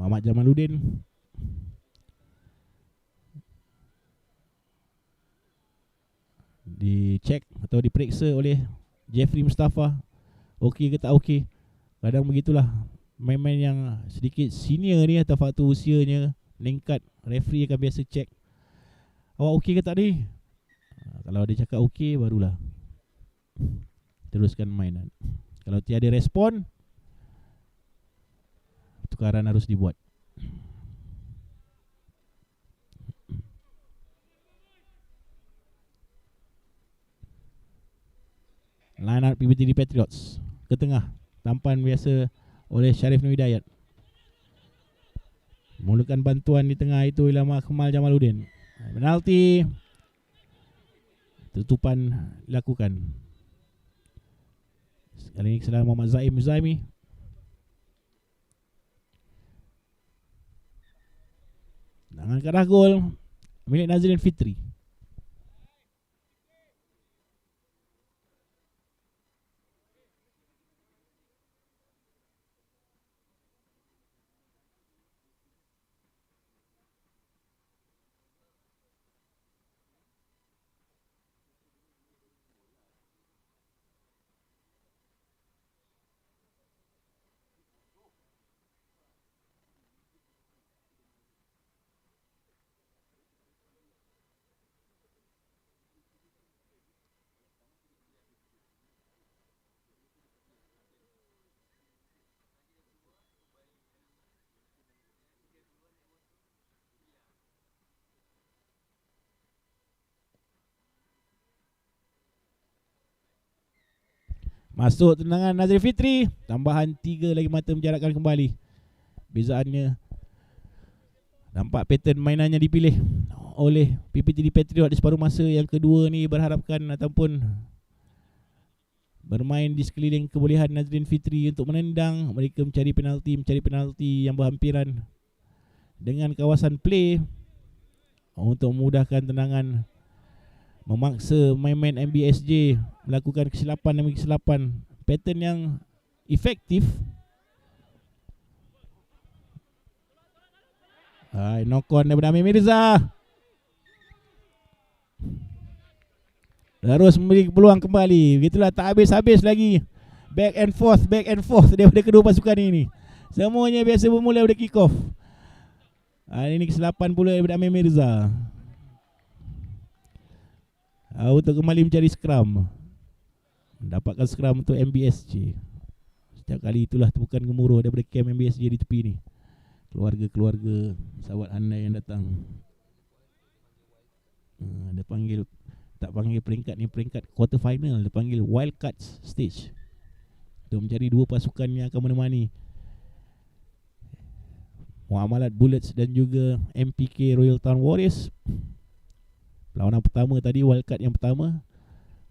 Muhammad Jamaluddin. Dicek atau diperiksa oleh Jeffrey Mustafa, okey ke tak okey. Kadang begitulah, main-main yang sedikit senior ni atau faktor usianya meningkat, referee akan biasa cek, awak okey ke tak ni? Kalau dia cakap okey, barulah teruskan mainan. Kalau tiada respon, pertukaran harus dibuat. Line up PBTD Patriots ke tengah, tampan biasa oleh Syarif Nur Hidayat. Mulakan bantuan di tengah itu Ilham Kamal Jamaluddin. Penalti. Tutupan dilakukan. Kali ini kesalahan Muhammad Zaim Zaimi. Tangan ke arah gol milik Nazrin Fitri. Masuk tendangan Nazrin Fitri. Tambahan 3 lagi mata menjarakkan kembali. Bezaannya, nampak pattern mainannya dipilih oleh PPTD Patriot di separuh masa yang kedua ni, berharapkan ataupun bermain di sekeliling kebolehan Nazrin Fitri untuk menendang. Mereka mencari penalti yang berhampiran dengan kawasan play untuk memudahkan tendangan, memaksa main-main MBSJ melakukan kesilapan demi kesilapan. Pattern yang efektif. Knock on daripada Amir Mirza. Terus memberi peluang kembali. Begitulah, tak habis-habis lagi. Back and forth daripada kedua pasukan ini. Semuanya biasa bermula daripada kick off. Ini kesilapan pula daripada Amir Mirza. Untuk kembali mencari scrum, mendapatkan scrum untuk MBSJ. Setiap kali itulah tepukan gemuruh daripada camp MBSJ di tepi ni. Keluarga-keluarga sahabat anda yang datang. Dia panggil, tak panggil peringkat ni peringkat quarter final, dia panggil wild cards stage, untuk mencari dua pasukan yang akan menemani Muamalat Bullets dan juga MPK Royal Town Warriors. Perlawanan pertama tadi, wildcard yang pertama,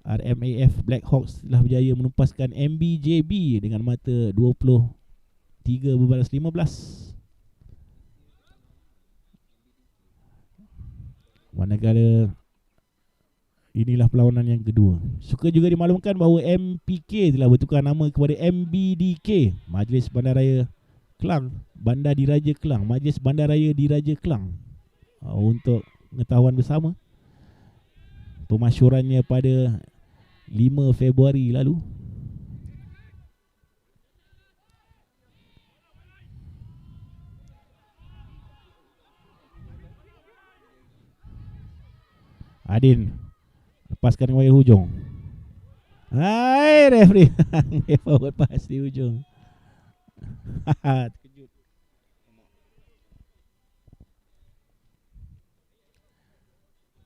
RMAF Black Hawks telah berjaya menupaskan MBJB dengan mata 23-15. Manakala inilah perlawanan yang kedua. Suka juga dimaklumkan bahawa MPK telah bertukar nama kepada MBDK, Majlis Bandaraya Klang, Bandar Diraja Klang, Majlis Bandaraya Diraja Klang. Untuk pengetahuan bersama, pemasyurannya pada 5 Februari lalu. Adin lepaskan wire hujung. Hai referee. Forward pass di hujung. Terkejut.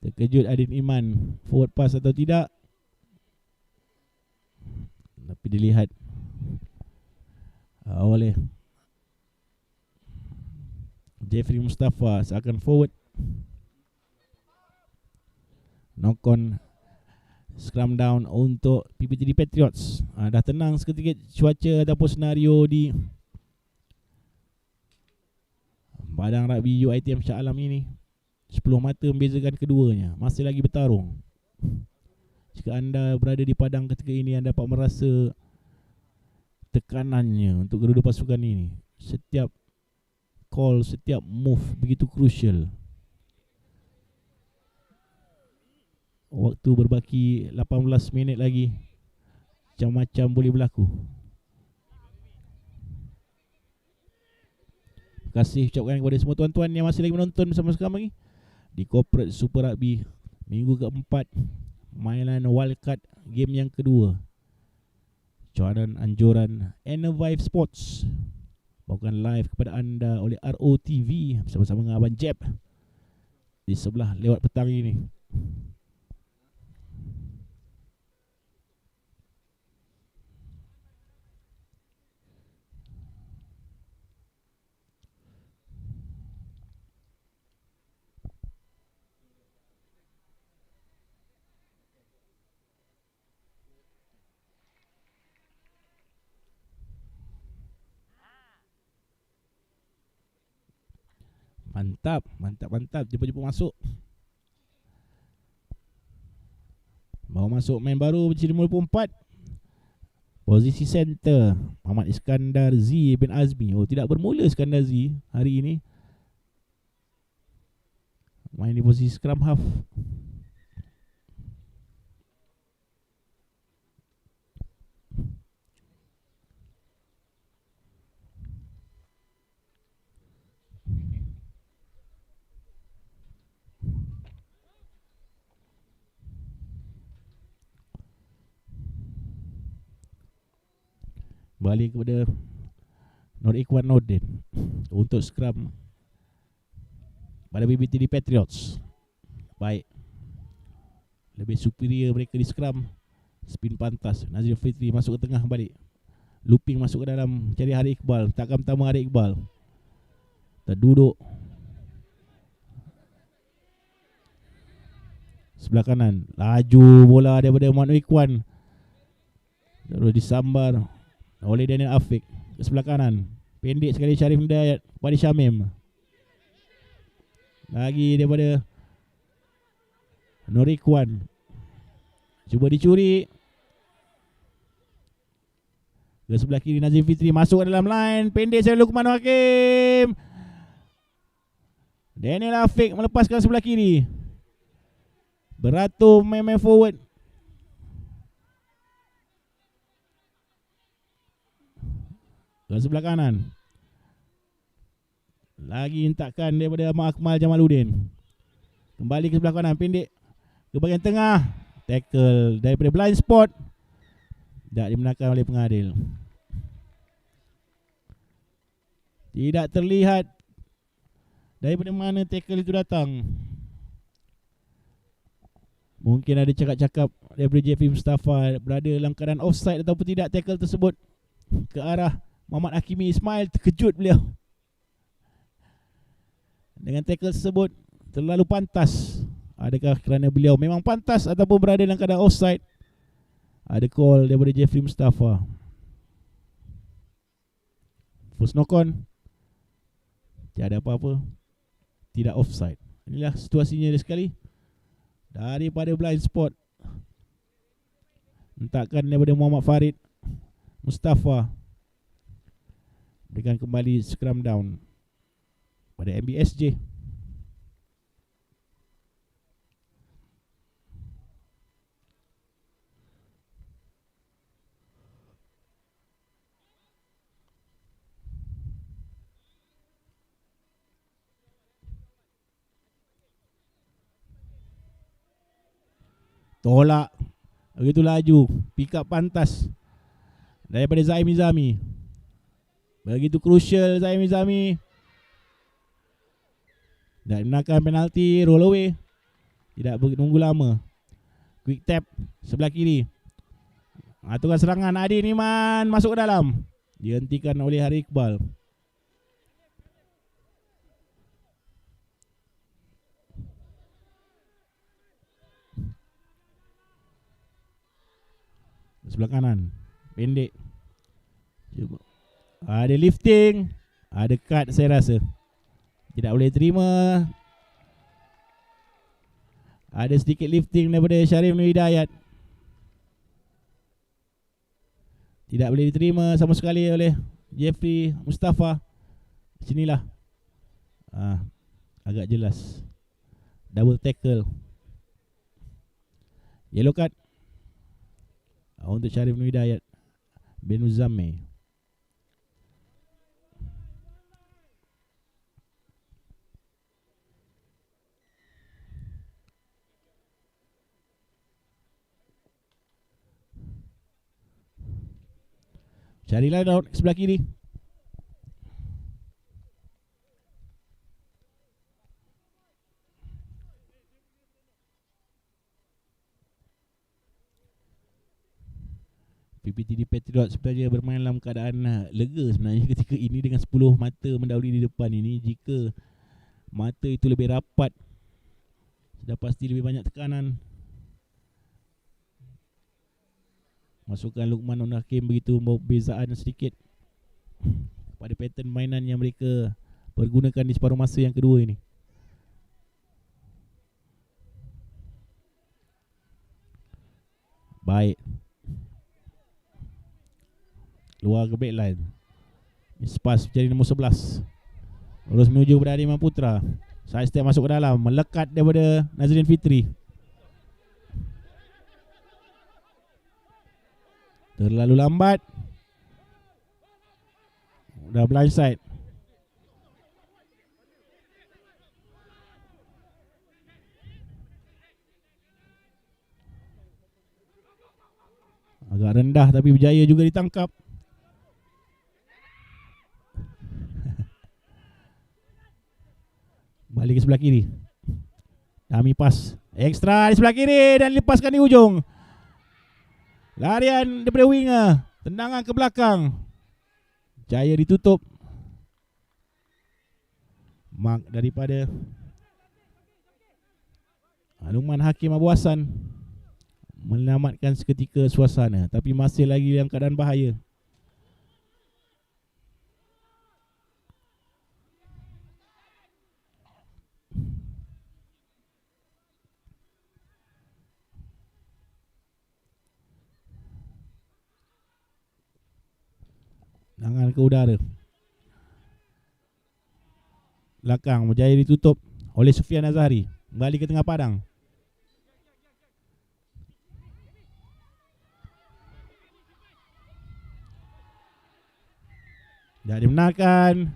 Terkejut Adin Iman, forward pass atau tidak. Tapi dilihat oleh Jeffrey Mustafa seakan forward. Knock on, scrum down untuk PPTD Patriots. Dah tenang seketika cuaca ataupun senario di padang rugby UiTM Shah Alam ini. 10 mata membezakan keduanya, masih lagi bertarung. Jika anda berada di padang ketika ini, anda dapat merasa tekanannya untuk kedua-dua pasukan ini. Setiap call setiap move begitu crucial. Waktu berbaki 18 minit lagi. Macam-macam boleh berlaku. Terima kasih ucapkan kepada semua tuan-tuan yang masih lagi menonton bersama kami di Corporate Super Rugby minggu keempat, mainan wildcard game yang kedua, cawangan anjuran Enervive Sports, bawakan live kepada anda oleh ROTV bersama-sama dengan Abang Jeb di sebelah lewat petang ini. Mantap, mantap, mantap. Jumpa-jumpa masuk. Baru masuk main baru berjiri 54. Posisi center Muhammad Iskandar Z bin Azmi. Oh, tidak bermula Iskandar Z hari ini. Main di posisi scrum half. Balik kepada Nur Ikhwan Nordin untuk scrum pada BBTD Patriots. Baik, lebih superior mereka di scrum. Spin pantas, Nazir Fitri masuk ke tengah balik, looping masuk ke dalam, cari Harik Iqbal. Takkan pertama Harik Iqbal terduduk sebelah kanan. Laju bola daripada Nur Ikhwan, terus disambar oleh Daniel Afiq ke sebelah kanan. Pendek sekali Syarif Hidayat pada Syamim. Lagi daripada Nur Ikhwan, cuba dicuri ke sebelah kiri. Nazim Fitri masuk ke dalam line, pendek sekali Lukman Hakim. Daniel Afiq melepaskan sebelah kiri, beratur main forward. Ke sebelah kanan, lagi hentakan daripada Ahmad Akmal Jamaluddin. Kembali ke sebelah kanan, pendek ke bahagian tengah. Tackle daripada blind spot, tidak dimenangkan oleh pengadil. Tidak terlihat daripada mana tackle itu datang. Mungkin ada cakap-cakap daripada Jeffrey Mustafa berada dalam keadaan offside ataupun tidak tackle tersebut ke arah Muhammad Hakimi Ismail. Terkejut beliau dengan tackle tersebut, terlalu pantas. Adakah kerana beliau memang pantas ataupun berada dalam keadaan offside? Ada call daripada Jeffrey Mustafa. First knock on, tiada apa-apa, tidak offside. Inilah situasinya dia sekali. Daripada blind spot, hentakan daripada Muhammad Farid Mustafa, berikan kembali scrum down pada MBSJ. Tolak begitu laju, pick up pantas daripada Zaim Izami. Begitu crucial Zaim Izami. Dan menangkan penalti, roll away. Tidak menunggu lama. Quick tap sebelah kiri. Aturkan serangan Adin Iman masuk ke dalam. Dihentikan oleh Harik Iqbal. Sebelah kanan, pendek. Cuba. Ada lifting, ada cut saya rasa. Tidak boleh terima. Ada sedikit lifting daripada Syarif Nur Hidayat. Tidak boleh diterima sama sekali oleh Jeffrey Mustafa. Sinilah Agak jelas. Double tackle. Yellow card untuk Syarif Nur Hidayat bin Muzammil. Cari line out sebelah kiri. PPTD Patriots sebenarnya bermain dalam keadaan lega sebenarnya ketika ini dengan 10 mata mendahului di depan ini. Jika mata itu lebih rapat, sudah pasti lebih banyak tekanan. Masukan Luqman Nur Hakim begitu membawa perbezaan sedikit pada pattern mainan yang mereka pergunakan di separuh masa yang kedua ini. Baik. Luar ke backline. Spas jadi nombor 11. Terus menuju kepada Adiman Putra. Side step masuk ke dalam, melekat daripada Nazrin Fitri. Terlalu lambat. Dah blindside. Agak rendah tapi berjaya juga ditangkap. Balik ke sebelah kiri. Dummy pass. Ekstra di sebelah kiri dan lepaskan di ujung. Larian daripada winger. Tendangan ke belakang. Jaya ditutup. Mark daripada Luqman Hakim Abu Hassan menyelamatkan seketika suasana, tapi masih lagi dalam keadaan bahaya. Tangan ke udara. Belakang berjaya ditutup oleh Sufian Azhari. Kembali ke tengah padang. Dah dibenarkan.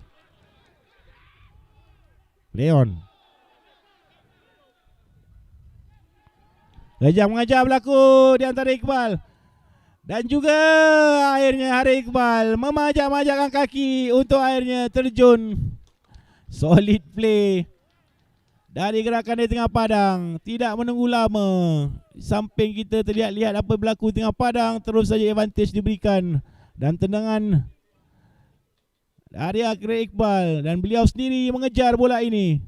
Leon. Mengajar berlaku di antara Iqbal. Dan juga akhirnya Harith Iqbal memajak-majakkan kaki untuk akhirnya terjun. Solid play dari gerakan di tengah padang. Tidak menunggu lama. Samping kita terlihat-lihat apa berlaku di tengah padang. Terus saja advantage diberikan. Dan tendangan dari Harith Iqbal. Dan beliau sendiri mengejar bola ini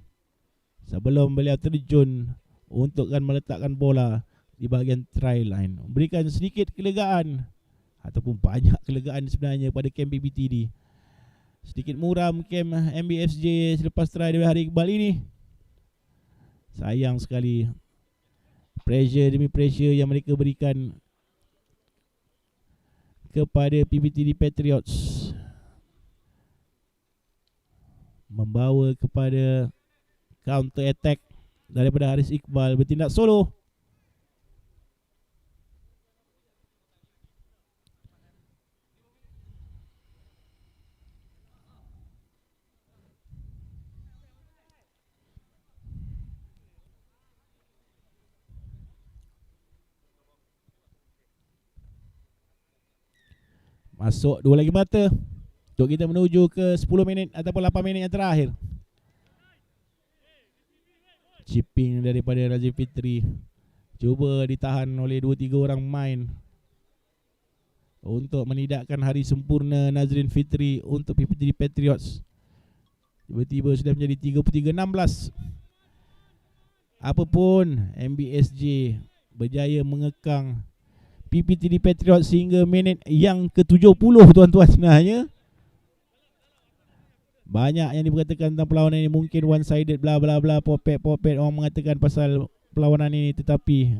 sebelum beliau terjun untuk meletakkan bola di bahagian try line. Memberikan sedikit kelegaan ataupun banyak kelegaan sebenarnya pada camp PPTD. Sedikit muram camp MBSJ selepas try dari Harith Iqbal ini. Sayang sekali pressure demi pressure yang mereka berikan kepada PPTD Patriots membawa kepada counter attack daripada Harith Iqbal bertindak solo. Masuk 2 lagi mata untuk kita menuju ke 10 minit ataupun 8 minit yang terakhir. Chipping daripada Nazrin Fitri. Cuba ditahan oleh 2-3 orang main untuk menidakkan hari sempurna Nazrin Fitri untuk PPTD Patriots. Tiba-tiba sudah menjadi 33-16. Apapun, MBSJ berjaya mengekang PPTD Patriots sehingga minit yang ke-70 tuan-tuan sebenarnya. Banyak yang diberkatakan tentang perlawanan ini mungkin one sided bla bla bla, popet orang mengatakan pasal perlawanan ini, tetapi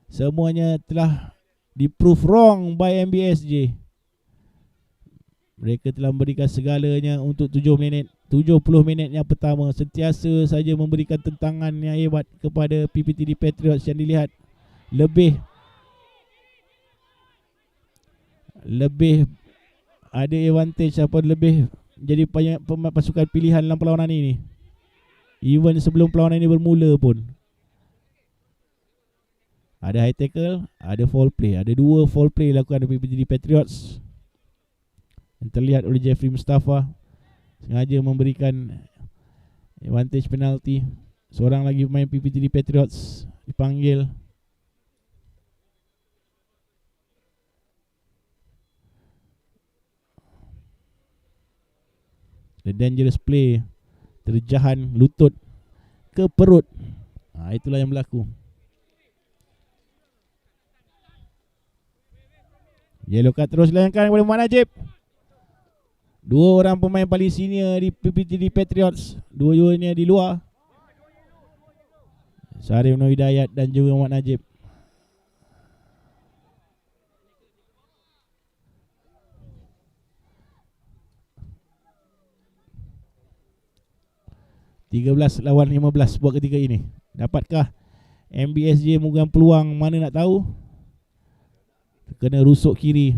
semuanya telah di-prove wrong by MBSJ. Mereka telah memberikan segalanya untuk 7 minit 70 minit yang pertama sentiasa saja memberikan tentangan yang hebat kepada PPTD Patriots yang dilihat lebih ada advantage apa lebih jadi pasukan pilihan dalam perlawanan ini. Even sebelum perlawanan ini bermula pun ada high tackle, ada foul play. Ada 2 foul play lakukan oleh PPTD Patriots yang terlihat oleh Jeffrey Mustafa. Sengaja memberikan advantage penalti. Seorang lagi pemain PPTD Patriots dipanggil. The dangerous play, terjahan lutut ke perut. Itulah yang berlaku. Yellow card terus dilayangkan kepada Muhammad Najib. 2 orang pemain paling senior di PPTD Patriots, dua-duanya di luar. Syarif Nur Hidayat dan juga Muhammad Najib. (13-15) buat ketika ini. Dapatkah MBSJ memegang peluang? Mana nak tahu. Kena rusuk kiri.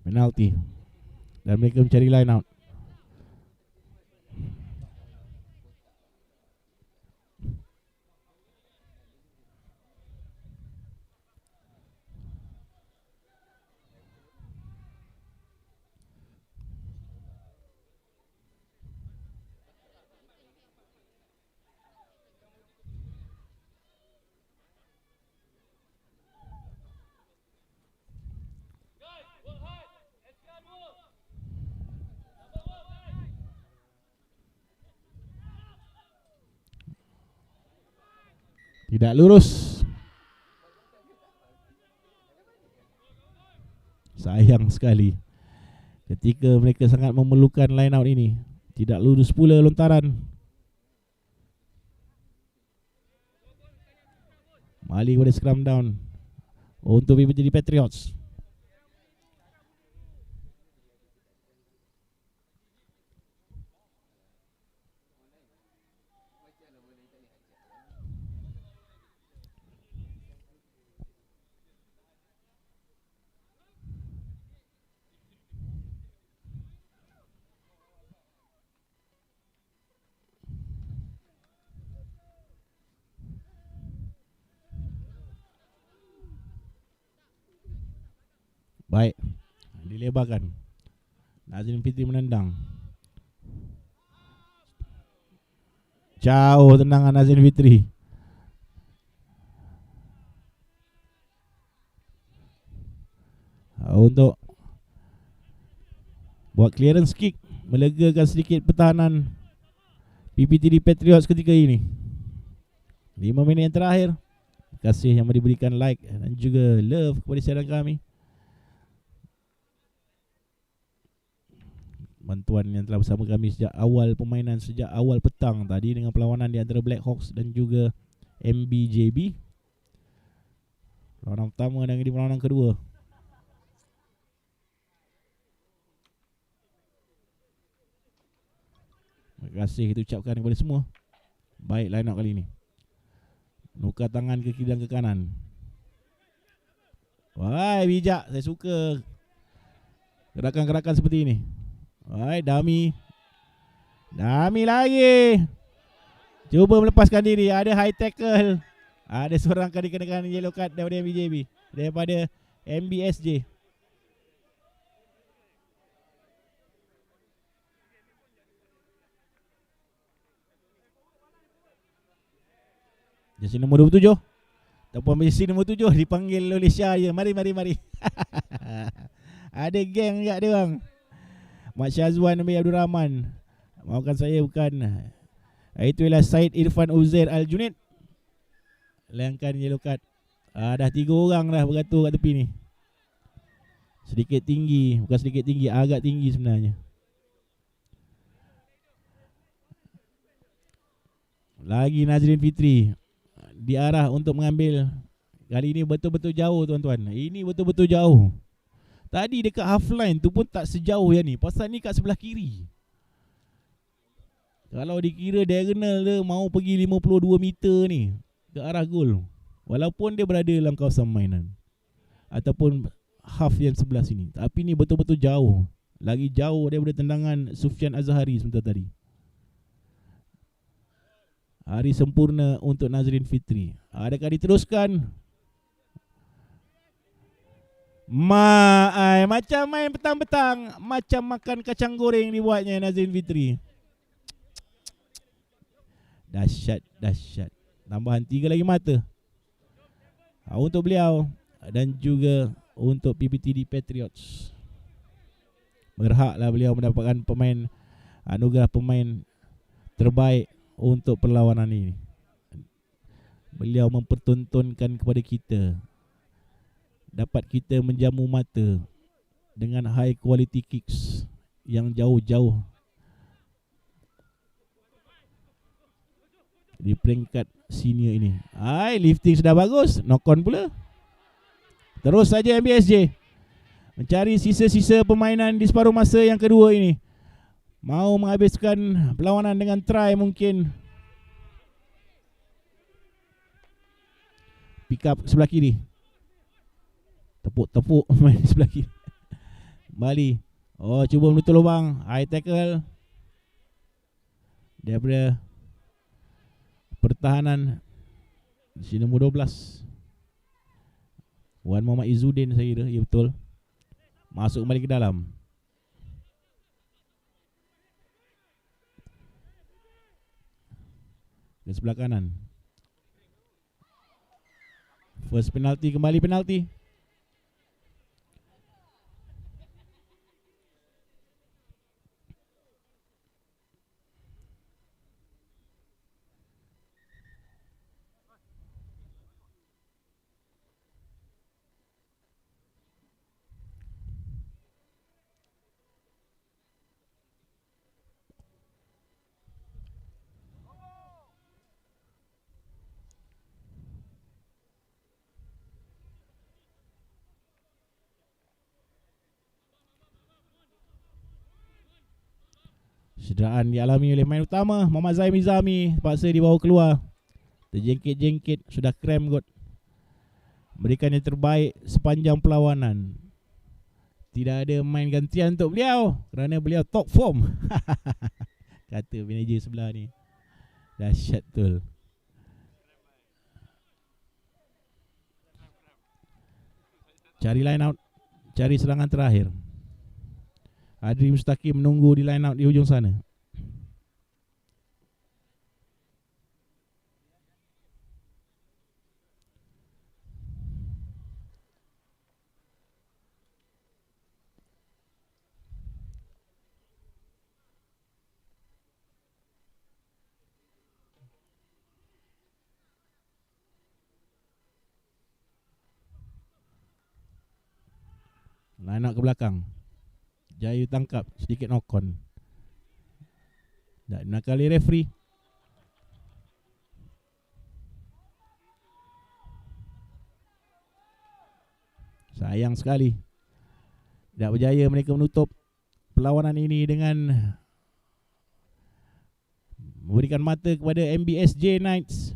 Penalti. Dan mereka mencari line out. Tidak lurus. Sayang sekali ketika mereka sangat memerlukan line out ini. Tidak lurus pula lontaran. Mali kepada scrum down untuk PPTD Patriots. Baik, dilebarkan. Nazrin Fitri menendang. Jauh tendangan Nazrin Fitri. Untuk buat clearance kick, melegakan sedikit pertahanan PPTD Patriots ketika ini. 5 minit yang terakhir. Terima kasih yang diberikan like dan juga love kepada siaran kami. Bantuan yang telah bersama kami sejak awal permainan, sejak awal petang tadi dengan perlawanan di antara Black Hawks dan juga MBJB. Perlawanan pertama dan ini perlawanan kedua. Terima kasih kita ucapkan kepada semua. Baik line up kali ini. Nukar tangan ke kiri dan ke kanan. Wah, bijak. Saya suka gerakan-gerakan seperti ini. Wah, dummy. Dummy lagi. Cuba melepaskan diri. Ada high tackle. Ada seorang kali dikenakan yellow card daripada MBJB, daripada MBSJ. Jersey nombor 27 ataupun jersey nombor 7 dipanggil oleh Syah je. Mari. Ada geng kat dia orang. Mak Syazwan bin Abdul Rahman. Maafkan saya bukan. Itu ialah Syed Irfan Uzair Al-Junid. Layangkan yellow card. Dah 3 orang dah beratur kat tepi ni. Sedikit tinggi, bukan sedikit tinggi, agak tinggi sebenarnya. Lagi Nazrin Fitri diarah untuk mengambil. Kali ini betul-betul jauh tuan-tuan. Ini betul-betul jauh. Tadi dekat half line tu pun tak sejauh yang ni. Pasal ni kat sebelah kiri. Kalau dikira diagonal dia mau pergi 52 meter ni ke arah gol. Walaupun dia berada dalam kawasan mainan ataupun half yang sebelah sini. Tapi ni betul-betul jauh. Lagi jauh daripada tendangan Sufyan Azhari sebentar tadi. Hari sempurna untuk Nazrin Fitri. Adakah diteruskan? Macam main petang-petang, macam makan kacang goreng dibuatnya Nazrin Fitri. Dahsyat, dahsyat. Tambahan 3 lagi mata untuk beliau dan juga untuk PPTD Patriots. Berhaklah beliau mendapatkan pemain anugerah pemain terbaik untuk perlawanan ini. Beliau mempertontonkan kepada kita, dapat kita menjamu mata dengan high quality kicks yang jauh-jauh di peringkat senior ini. Lifting sudah bagus, knock on pula. Terus saja MBSJ mencari sisa-sisa permainan di separuh masa yang kedua ini. Mau menghabiskan perlawanan dengan try mungkin. Pick up sebelah kiri. Tepuk-tepuk main sebelah kiri. Bali. Cuba menutup lubang. High tackle daripada pertahanan di sini nombor 12. Wan Muhammad Izzuddin saya kira. Ya betul. Masuk kembali ke dalam. Di sebelah kanan. First penalty, kembali penalty. Cederaan dialami oleh main utama Muhammad Zaim Izami, terpaksa dibawa keluar. Terjengkit-jengkit, sudah krem kot. Berikan yang terbaik sepanjang perlawanan. Tidak ada main gantian untuk beliau kerana beliau top form. Kata manager sebelah ni. Dahsyat betul. Cari line out, cari serangan terakhir. Adri Mustaqim menunggu di line out di hujung sana. Line out ke belakang. Jaya tangkap, sedikit knock on. Tak nakali referee. Sayang sekali. Tak berjaya mereka menutup perlawanan ini dengan memberikan mata kepada MBSJ Knights,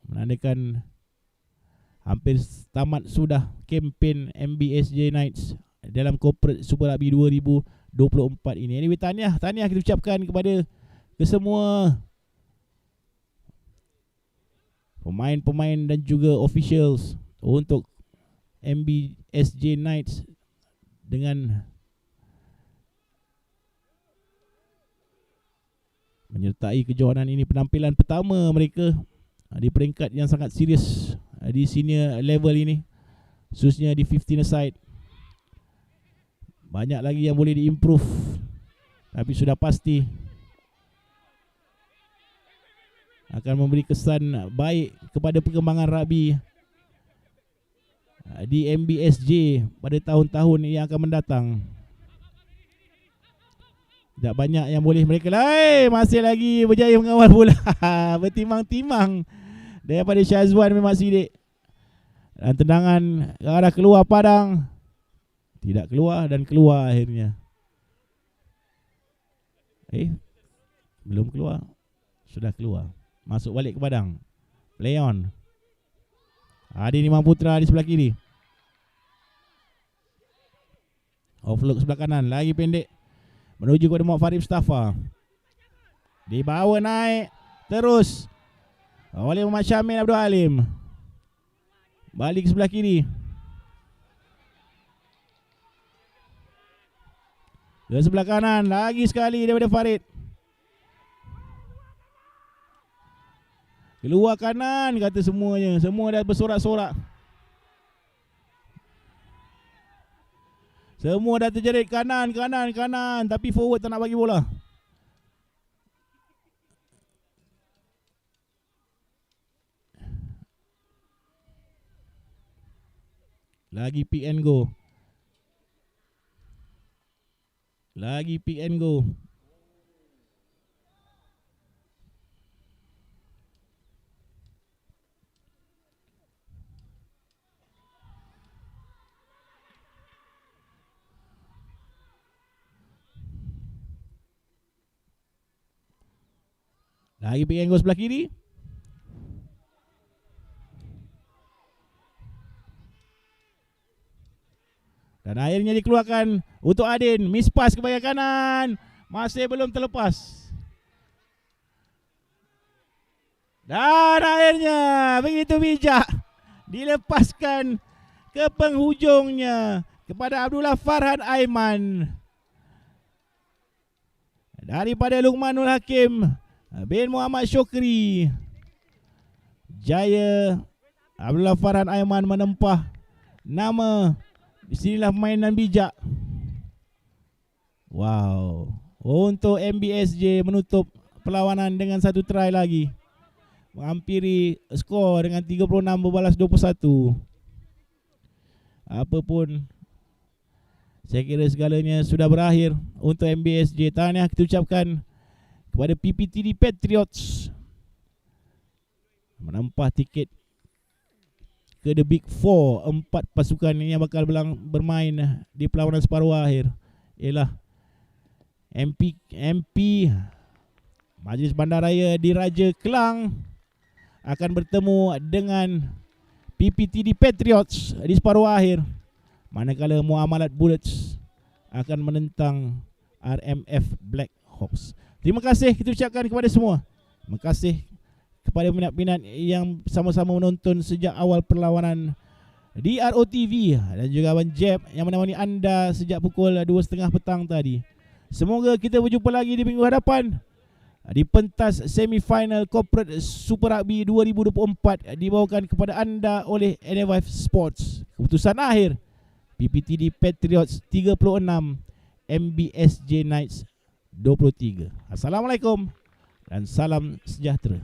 menandakan hampir tamat sudah kempen MBSJ Knights dalam Corporate Super Rugby 2024 ini. Anyway, tahniah kita ucapkan kepada kesemua pemain-pemain dan juga officials untuk MBSJ Knights dengan menyertai kejohanan ini. Penampilan pertama mereka di peringkat yang sangat serius di senior level ini, khususnya di 15 aside. Banyak lagi yang boleh diimprove, tapi sudah pasti akan memberi kesan baik kepada perkembangan rugby di MBSJ pada tahun-tahun yang akan mendatang. Tak banyak yang boleh mereka masih lagi berjaya mengawal bola. Bertimang-timang daripada Syazwan memang sidik. Dan tendangan ke arah keluar padang. Tidak keluar dan keluar akhirnya. Belum keluar. Sudah keluar. Masuk balik ke padang. Play on. Adi Nimam Putra di sebelah kiri. Offload sebelah kanan. Lagi pendek. Menuju kepada Muhammad Farid Mustafa. Dibawa naik. Terus. Oleh Muhammad Syamil Abdul Halim. Balik ke sebelah kiri. Ke sebelah kanan. Lagi sekali daripada Farid. Keluar kanan kata semuanya. Semua dah bersorak-sorak. Semua dah terjerit kanan. Tapi forward tak nak bagi bola. Lagi pick and go. Lagi pick and go sebelah kiri. Dan akhirnya dikeluarkan untuk Adin. Miss pass ke bahagian kanan. Masih belum terlepas. Dan akhirnya begitu bijak. Dilepaskan ke penghujungnya kepada Abdullah Farhan Aiman. Daripada Luqmanul Hakim bin Muhammad Syukri. Jaya Abdullah Farhan Aiman menempah nama. Disinilah permainan bijak. Wow. Untuk MBSJ menutup perlawanan dengan satu try lagi. Menghampiri skor dengan 36 berbalas 21. Apapun, saya kira segalanya sudah berakhir untuk MBSJ. Tahniah kita ucapkan kepada PPTD Patriots. Menempah tiket ke The Big Four. 4 pasukan ini yang bakal bermain di perlawanan separuh akhir ialah MP Majlis Bandaraya Diraja Kelang akan bertemu dengan PPTD Patriots di separuh akhir, manakala Muamalat Bullets akan menentang RMF Black Hawks. Terima kasih kita ucapkan kepada semua. Terima kasih kepada minat-minat yang sama-sama menonton sejak awal perlawanan di ROTV dan juga Abang Jeb yang menemani anda sejak pukul 2.30 petang tadi. Semoga kita berjumpa lagi di minggu hadapan di pentas semifinal Corporate Super Rugby 2024 dibawakan kepada anda oleh NFF Sports. Keputusan akhir PPTD Patriots 36, MBSJ Knights 23. Assalamualaikum dan salam sejahtera.